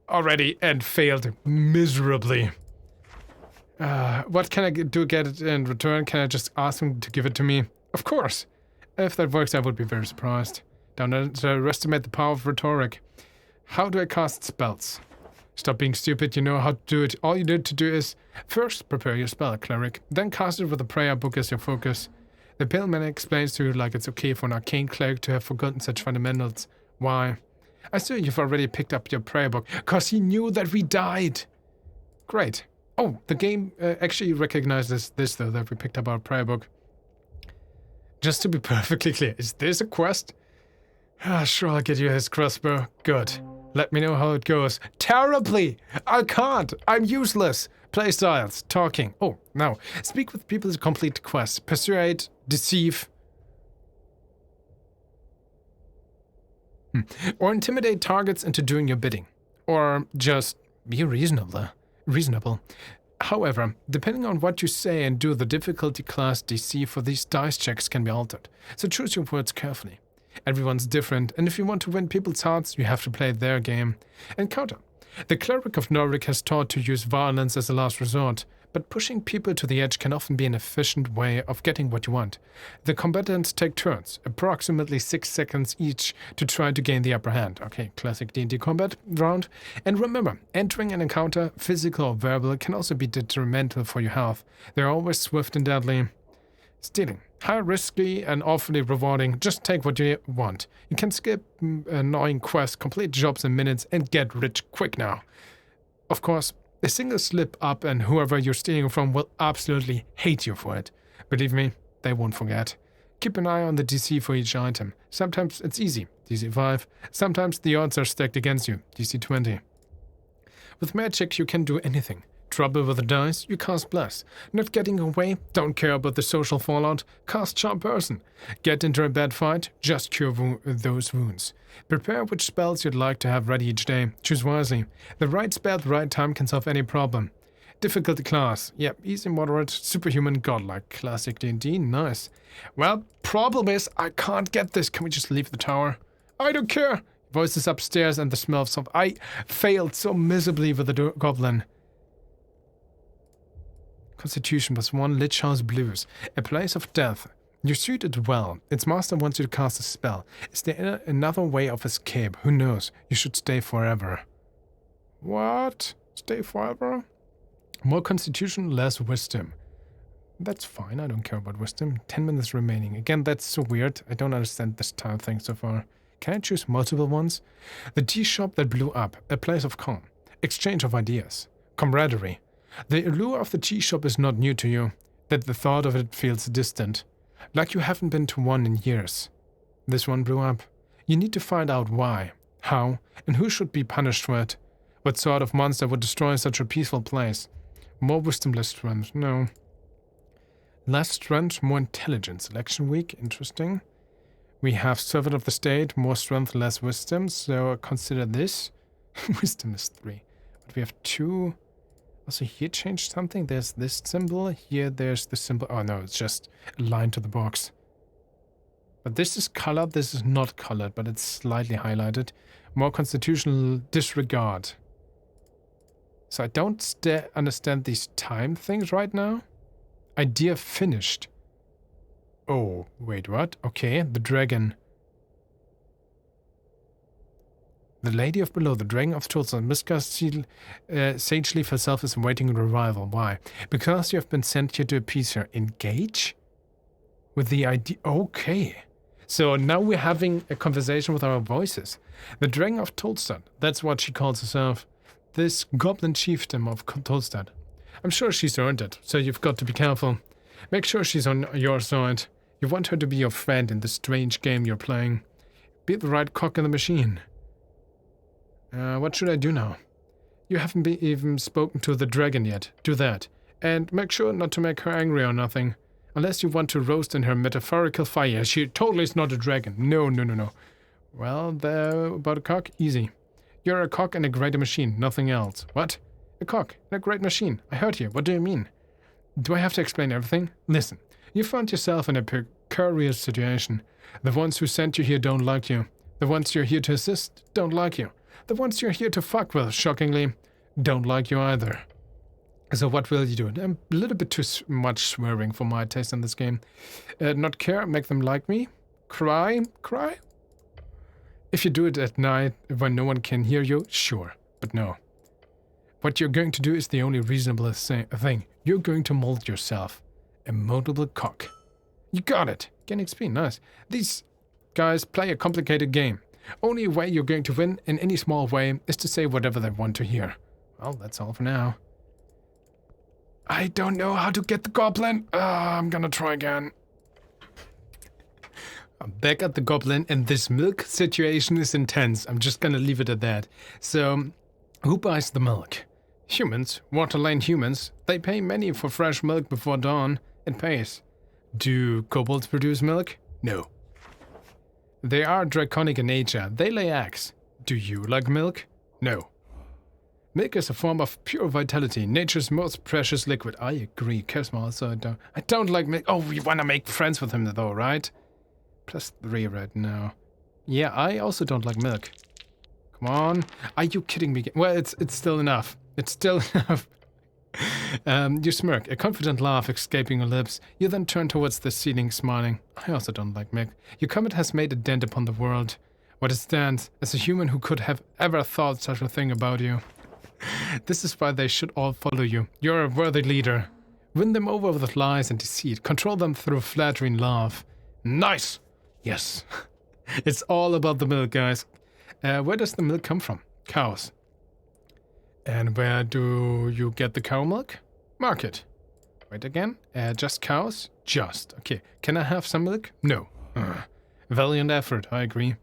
already and failed miserably. What can I do get it in return? Can I just ask him to give it to me? Of course. If that works, I would be very surprised. Don't underestimate the power of rhetoric. How do I cast spells? Stop being stupid, you know how to do it. All you need to do is first prepare your spell, cleric, then cast it with a prayer book as your focus. The pale man explains to you like it's okay for an arcane cleric to have forgotten such fundamentals. Why? I assume you've already picked up your prayer book, cause he knew that we died. Great. Oh, the game actually recognizes this though, that we picked up our prayer book. Just to be perfectly clear, is this a quest? Sure, I'll get you his crossbow. Good. Let me know how it goes. Terribly! I can't! I'm useless! Playstyles, talking. Oh, now, speak with people to complete quests. Persuade, deceive. Or intimidate targets into doing your bidding. Or just be reasonable. However, depending on what you say and do, the difficulty class DC for these dice checks can be altered. So choose your words carefully. Everyone's different, and if you want to win people's hearts, you have to play their game. Encounter. The cleric of Norwich has taught to use violence as a last resort, but pushing people to the edge can often be an efficient way of getting what you want. The combatants take turns, approximately 6 seconds each, to try to gain the upper hand. Okay, classic D&D combat round. And remember, entering an encounter, physical or verbal, can also be detrimental for your health. They're always swift and deadly. Stealing. High risky and awfully rewarding. Just take what you want. You can skip annoying quests, complete jobs in minutes, and get rich quick now. Of course, a single slip up and whoever you're stealing from will absolutely hate you for it. Believe me, they won't forget. Keep an eye on the DC for each item. Sometimes it's easy, DC 5. Sometimes the odds are stacked against you, DC 20. With magic you can do anything. Trouble with the dice, you cast Bless. Not getting away, don't care about the social fallout, cast Charm Person. Get into a bad fight, just cure those wounds. Prepare which spells you'd like to have ready each day. Choose wisely. The right spell at the right time can solve any problem. Difficulty class, yep, easy, moderate, superhuman, godlike. Classic D&D, nice. Well, problem is, I can't get this. Can we just leave the tower? I don't care. Voices upstairs and the smell of something. I failed so miserably with the goblin. Constitution +1, Lich House Blues. A place of death. You suited well. Its master wants you to cast a spell. Is there another way of escape? Who knows? You should stay forever. What? Stay forever? More constitution, less wisdom. That's fine, I don't care about wisdom. 10 minutes remaining. Again, that's so weird. I don't understand this time thing so far. Can I choose multiple ones? The tea shop that blew up. A place of calm. Exchange of ideas. Camaraderie. The allure of the tea shop is not new to you. That the thought of it feels distant. Like you haven't been to one in years. This one blew up. You need to find out why, how, and who should be punished for it. What sort of monster would destroy such a peaceful place? More wisdom, less strength. No. Less strength, more intelligence. Election week, interesting. We have servant of the state, more strength, less wisdom. So consider this. Wisdom is 3. But we have 2. Also here changed something. There's this symbol. Here there's the symbol. Oh no, it's just aligned to the box. But this is colored. This is not colored, but it's slightly highlighted. More constitutional disregard. So I don't understand these time things right now. Idea finished. Oh, wait, what? Okay, the dragon. The lady of below, the dragon of Tulsa, Miska Sage Leaf herself is awaiting a revival. Why? Because you have been sent here to appease her. Engage? With the idea... Okay. So now we're having a conversation with our voices. The dragon of Tolstad, that's what she calls herself. This goblin chieftain of Tolstad. I'm sure she's earned it, so you've got to be careful. Make sure she's on your side. You want her to be your friend in the strange game you're playing. Be the right cock in the machine. What should I do now? You haven't even spoken to the dragon yet. Do that. And make sure not to make her angry or nothing. Unless you want to roast in her metaphorical fire. She totally is not a dragon. No. Well, about a cock? Easy. You're a cock and a greater machine, nothing else. What? A cock and a great machine. I heard you. What do you mean? Do I have to explain everything? Listen, you found yourself in a precarious situation. The ones who sent you here don't like you. The ones you're here to assist don't like you. The ones you're here to fuck with, shockingly, don't like you either. So what will you do? A little bit too much swearing for my taste in this game. Not care, make them like me? Cry? If you do it at night, when no one can hear you, sure, but no. What you're going to do is the only reasonable thing. You're going to mold yourself. A moldable cock. You got it. Gain XP, nice. These guys play a complicated game. Only way you're going to win in any small way is to say whatever they want to hear. Well, that's all for now. I don't know how to get the goblin. I'm gonna try again. I'm back at the goblin, and this milk situation is intense. I'm just gonna leave it at that. So, who buys the milk? Humans, Waterlane humans. They pay money for fresh milk before dawn. It pays. Do kobolds produce milk? No. They are draconic in nature. They lay eggs. Do you like milk? No. Milk is a form of pure vitality, nature's most precious liquid. I agree. Charisma also, I don't like milk. Oh, we want to make friends with him though, right? +3 right now. Yeah, I also don't like milk. Come on. Are you kidding me? Well, it's still enough. It's still enough. You smirk, a confident laugh escaping your lips. You then turn towards the ceiling, smiling. I also don't like milk. Your comment has made a dent upon the world. What it stands, as a human who could have ever thought such a thing about you. This is why they should all follow you. You're a worthy leader. Win them over with lies and deceit. Control them through flattery and love. Nice! Yes. It's all about the milk, guys. Where does the milk come from? Cows. And where do you get the cow milk? Market. Wait again. Just cows? Just. Okay. Can I have some milk? No. Valiant effort, I agree.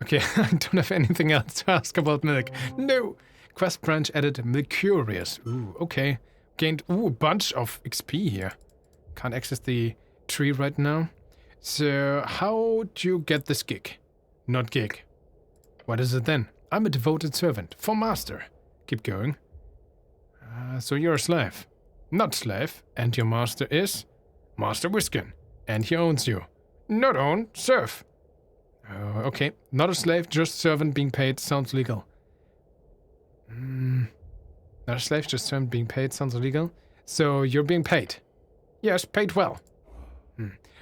Okay, I don't have anything else to ask about milk. No! Quest branch added Mercurius. Ooh, okay. Gained, a bunch of XP here. Can't access the tree right now. So, how do you get this gig? Not gig. What is it then? I'm a devoted servant. For master. Keep going. So you're a slave. Not slave. And your master is? Master Whiskin. And he owns you. Not own, serve. Okay. Not a slave, just servant being paid. Sounds legal. Not a slave, just servant being paid. Sounds illegal. So you're being paid. Yes, paid well.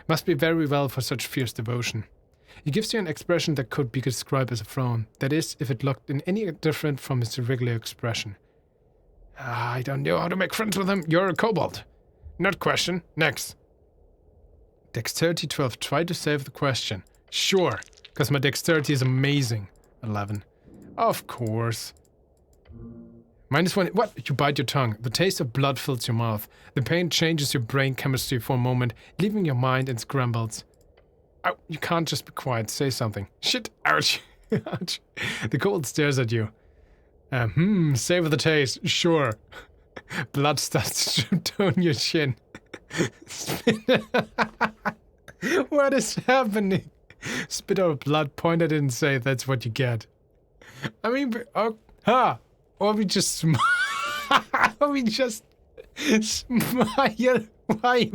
Must be very well for such fierce devotion. He gives you an expression that could be described as a frown. That is, if it looked in any different from his regular expression. I don't know how to make friends with him. You're a kobold. Not question. Next. Dexterity 12. Try to save the question. Sure, because my dexterity is amazing. 11. Of course. -1. What? You bite your tongue. The taste of blood fills your mouth. The pain changes your brain chemistry for a moment, leaving your mind in scrambles. Oh, you can't just be quiet. Say something. Shit. Ouch. Ouch. The cold stares at you. Savor the taste. Sure. Blood starts to drip down your chin. What is happening? Spit out blood, point at it and say that's what you get. I mean, or we just smile. Or we just smile. Why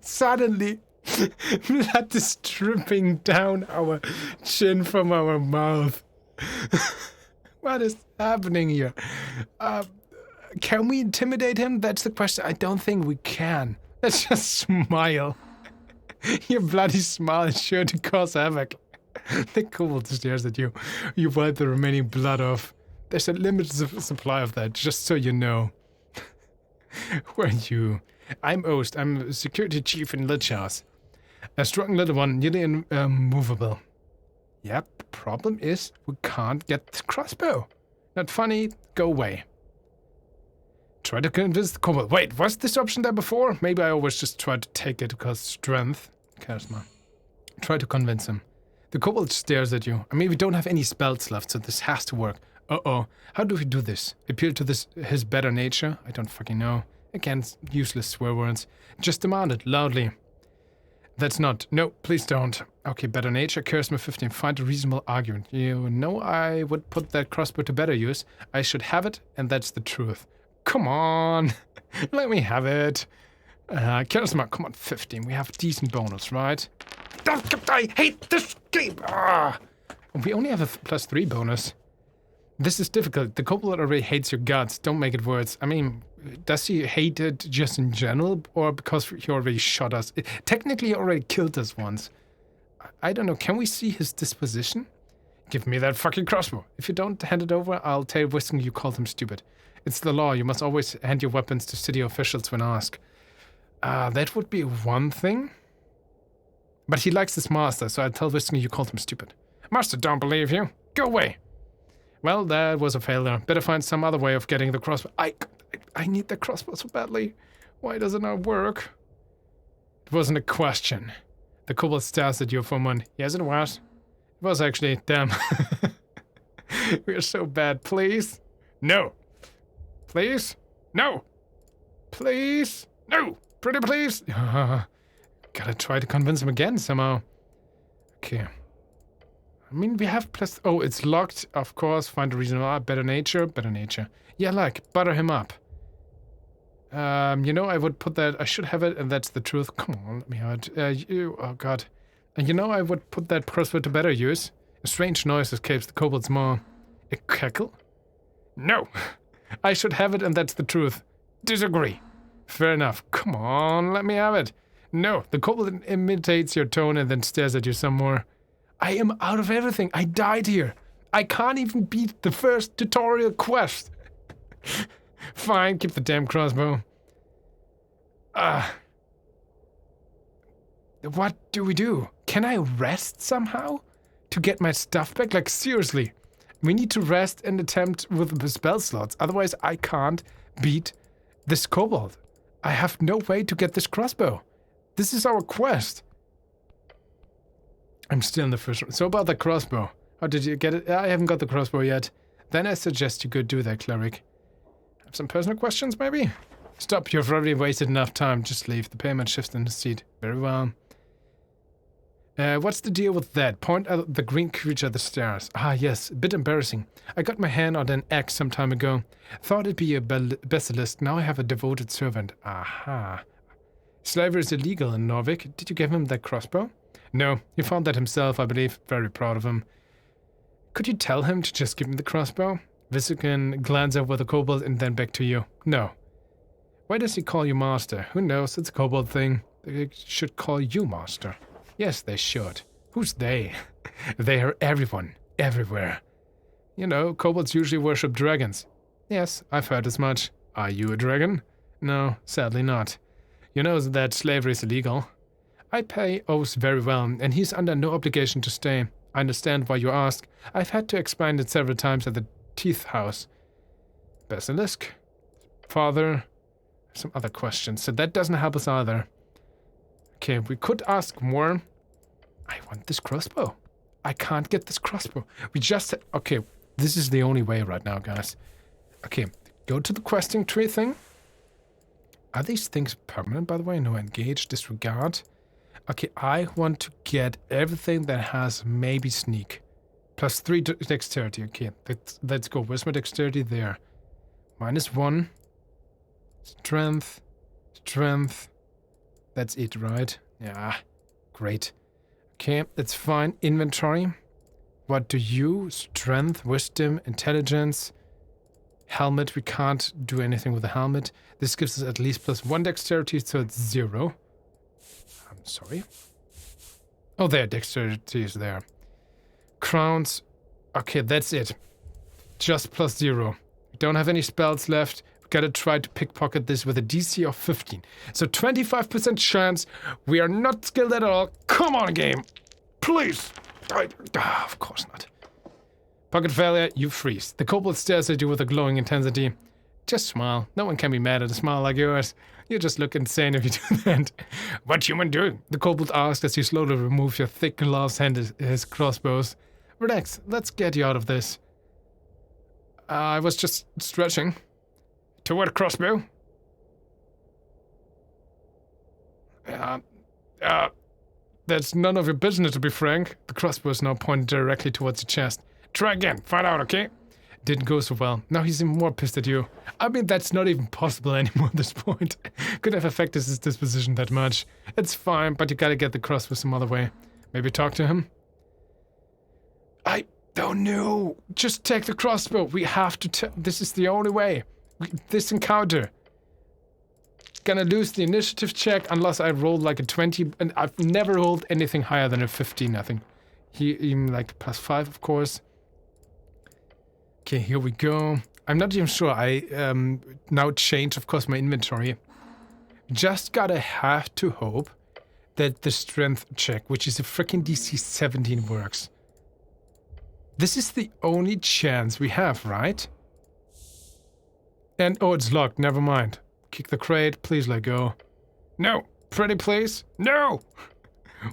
suddenly blood is dripping down our chin from our mouth? What is happening here? Can we intimidate him? That's the question. I don't think we can. Let's just smile. Your bloody smile is sure to cause havoc. The kobold stares at you. You wipe the remaining blood off. There's a limited supply of that, just so you know. Who are you? I'm Ost. I'm security chief in Lich House. A strong little one, nearly immovable. Yep, the problem is we can't get the crossbow. Not funny, go away. Try to convince the kobold. Wait, was this option there before? Maybe I always just try to take it because strength. Charisma. Try to convince him. The kobold stares at you. I mean, we don't have any spells left, so this has to work. Uh-oh. How do we do this? Appeal to his better nature? I don't fucking know. Again, useless swear words. Just demand it, loudly. That's not. No, please don't. Okay, better nature, charisma 15. Find a reasonable argument. You know I would put that crossbow to better use. I should have it, and that's the truth. Come on. Let me have it. Charisma, come on, 15. We have a decent bonus, right? I hate this game. We only have a +3 bonus. This is difficult. The kobold already hates your guts. Don't make it worse. I mean, does he hate it just in general, or because he already shot us? Technically, he already killed us once. I don't know. Can we see his disposition? Give me that fucking crossbow. If you don't hand it over, I'll tell Whistling you called him stupid. It's the law. You must always hand your weapons to city officials when asked. That would be one thing. But he likes his master, so I'll tell Whistling you called him stupid. Master, don't believe you. Go away. Well, that was a failure. Better find some other way of getting the crossbow. I need the crossbow so badly. Why does it not work? It wasn't a question. The kobold stares at you for a moment. Yes, it was. It was actually. Damn. We're so bad. Please? No. Please? No. Please? No. Pretty please? Gotta try to convince him again somehow. Okay. I mean, we have plus... Oh, it's locked. Of course. Find a reason. Better nature. Better nature. Yeah, like, butter him up. You know, I would put that... I should have it, and that's the truth. Come on, let me have it. Oh, God. And you know, I would put that crossbow to better use. A strange noise escapes the kobold's maw. A cackle? No. I should have it, and that's the truth. Disagree. Fair enough. Come on, let me have it. No, the kobold imitates your tone and then stares at you some more. I am out of everything. I died here. I can't even beat the first tutorial quest. Fine, keep the damn crossbow. What do we do? Can I rest somehow? To get my stuff back? Like, seriously. We need to rest and attempt with the spell slots. Otherwise, I can't beat this kobold. I have no way to get this crossbow. This is our quest. I'm still in the first room. So about the crossbow. How did you get it? I haven't got the crossbow yet. Then I suggest you go do that, cleric. Have some personal questions, maybe? Stop, you've already wasted enough time. Just leave. The payment shifts in the seat. Very well. What's the deal with that? Point at the green creature at the stairs. Ah, yes. A bit embarrassing. I got my hand on an axe some time ago. Thought it'd be a basilisk. Now I have a devoted servant. Aha. Slavery is illegal in Norvik. Did you give him that crossbow? No, he found that himself, I believe. Very proud of him. Could you tell him to just give me the crossbow? Visican glance over the kobold and then back to you. No. Why does he call you master? Who knows? It's a kobold thing. They should call you master. Yes, they should. Who's they? They are everyone. Everywhere. You know, kobolds usually worship dragons. Yes, I've heard as much. Are you a dragon? No, sadly not. You know that slavery is illegal. I pay oaths very well, and he's under no obligation to stay. I understand why you ask. I've had to explain it several times at the Teeth House. Basilisk? Father? Some other questions, so that doesn't help us either. Okay, we could ask more. I want this crossbow. I can't get this crossbow. We just... Okay, this is the only way right now, guys. Okay, go to the questing tree thing. Are these things permanent, by the way? No, engage, disregard. Okay, I want to get everything that has maybe sneak. Plus 3 dexterity. Okay, let's go. Where's my dexterity? There. -1. Strength. Strength. That's it, right? Yeah, great. Okay, that's fine. Inventory. What do you? Strength, wisdom, intelligence. Helmet. We can't do anything with the helmet. This gives us at least +1 dexterity, so it's 0. I'm sorry. Oh, there, dexterity is there. Crowns. Okay, that's it. Just +0. We don't have any spells left. We gotta try to pickpocket this with a DC of 15. So 25% chance. We are not skilled at all. Come on, game. Please. Of course not. Pocket failure, you freeze. The kobold stares at you with a glowing intensity. Just smile. No one can be mad at a smile like yours. You just look insane if you do that. What human do? The kobold asks as you slowly remove your thick gloves and his crossbows. Relax, let's get you out of this. I was just stretching. To what crossbow? That's none of your business, to be frank. The crossbow is now pointed directly towards your chest. Try again, find out, okay? Didn't go so well. Now he's even more pissed at you. I mean, that's not even possible anymore at this point. Could have affected his disposition that much. It's fine, but you gotta get the crossbow some other way. Maybe talk to him? I don't know. Just take the crossbow. We have to this is the only way. This encounter. Gonna lose the initiative check unless I roll like a 20, and I've never rolled anything higher than a 15, I think. Even like +5, of course. Okay, here we go. I'm not even sure. I now change, of course, my inventory. Just gotta have to hope that the strength check, which is a freaking DC 17, works. This is the only chance we have, right? And, oh, it's locked. Never mind. Kick the crate. Please let go. No. Pretty please. No!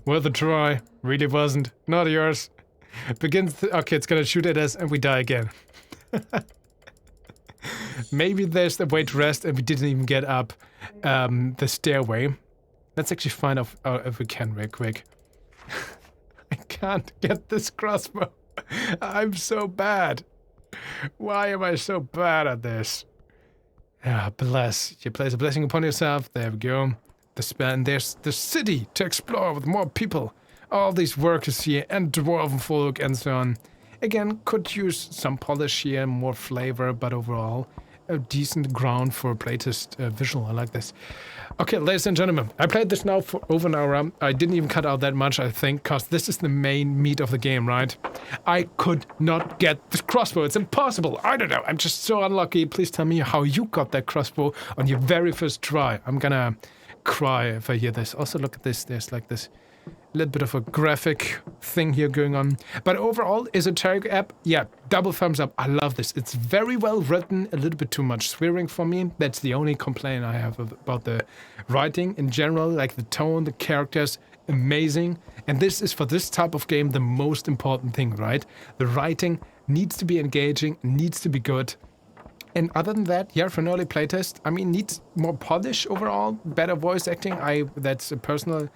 Worth a try. Really wasn't. Not yours. Begins... Okay, it's gonna shoot at us and we die again. Maybe there's a way to rest and we didn't even get up the stairway. Let's actually find out if we can real quick. I can't get this crossbow. I'm so bad. Why am I so bad at this? Ah, bless. You place a blessing upon yourself. There we go. The spell, and there's the city to explore with more people. All these workers here and dwarven folk and so on. Again, could use some polish here, more flavor, but overall a decent ground for a playtest visual. I like this. Okay, ladies and gentlemen, I played this now for over an hour. I didn't even cut out that much, I think, because this is the main meat of the game, right? I could not get this crossbow. It's impossible. I don't know. I'm just so unlucky. Please tell me how you got that crossbow on your very first try. I'm gonna cry if I hear this. Also, look at this. There's like this little bit of a graphic thing here going on. But overall, Esoteric Ebb, yeah, double thumbs up. I love this. It's very well written, a little bit too much swearing for me. That's the only complaint I have about the writing in general, like the tone, the characters, amazing. And this is, for this type of game, the most important thing, right? The writing needs to be engaging, needs to be good. And other than that, yeah, for an early playtest, I mean, needs more polish overall, better voice acting. That's a personal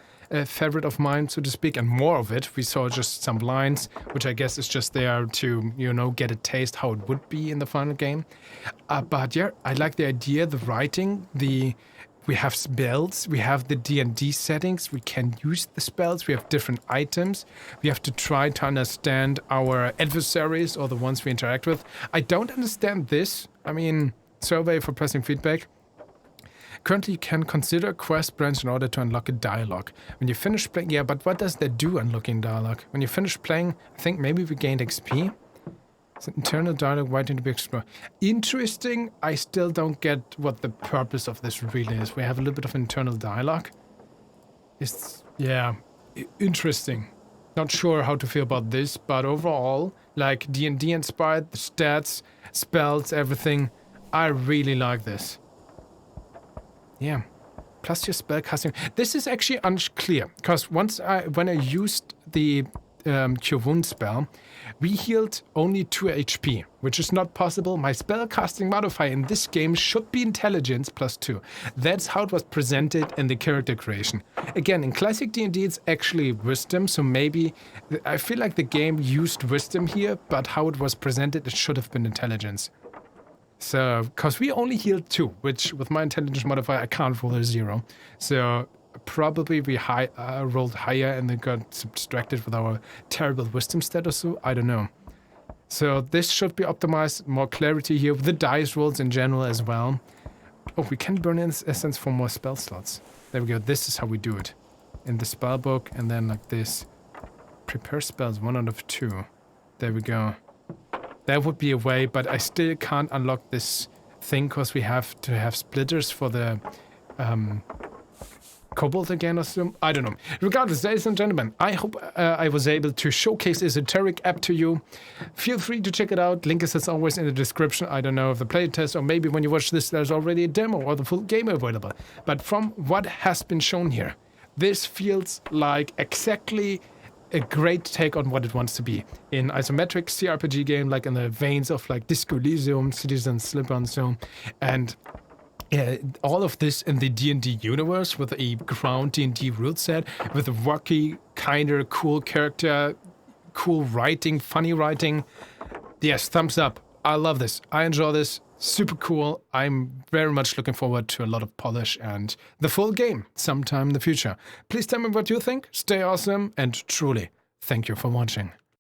favorite of mine, so to speak, and more of it. We saw just some lines, which I guess is just there to, you know, get a taste how it would be in the final game. But yeah, I like the idea, the writing, we have spells, we have the D&D settings, we can use the spells, we have different items, we have to try to understand our adversaries or the ones we interact with. I don't understand this. I mean, survey for pressing feedback. Currently, you can consider a quest branch in order to unlock a dialogue. When you finish playing, yeah, but what does that do, unlocking dialogue? When you finish playing, I think maybe we gained XP. It's an internal dialogue waiting to be explored. Interesting. I still don't get what the purpose of this really is. We have a little bit of internal dialogue. It's, yeah, interesting. Not sure how to feel about this, but overall, like D&D inspired, the stats, spells, everything. I really like this. Yeah. Plus your spell casting. This is actually unclear, because when I used the Cure Wound spell, we healed only 2 HP, which is not possible. My spell casting modifier in this game should be intelligence plus 2. That's how it was presented in the character creation. Again, in classic D&D it's actually wisdom, so maybe I feel like the game used wisdom here, but how it was presented, it should have been intelligence. So, because we only healed 2, which with my intelligence modifier I can't roll a 0. So probably we rolled higher and then got subtracted with our terrible wisdom stat or so. I don't know. So this should be optimized. More clarity here with the dice rolls in general as well. Oh, we can burn in essence for more spell slots. There we go. This is how we do it. In the spell book and then like this. Prepare spells 1 out of 2. There we go. That would be a way, but I still can't unlock this thing because we have to have splitters for the Kobold again or something. I don't know. Regardless, ladies and gentlemen, I hope I was able to showcase Esoteric Ebb to you. Feel free to check it out. Link is as always in the description. I don't know if the playtest or maybe when you watch this there's already a demo or the full game available. But from what has been shown here, this feels like exactly a great take on what it wants to be. In isometric CRPG game, like in the veins of like Disco Elysium, Citizen Slipper and so. And all of this in the D&D universe with a ground D&D rule set, with a wacky, kinda cool character, cool writing, funny writing. Yes, thumbs up. I love this. I enjoy this. Super cool. I'm very much looking forward to a lot of polish and the full game sometime in the future. Please tell me what you think. Stay awesome and truly, thank you for watching.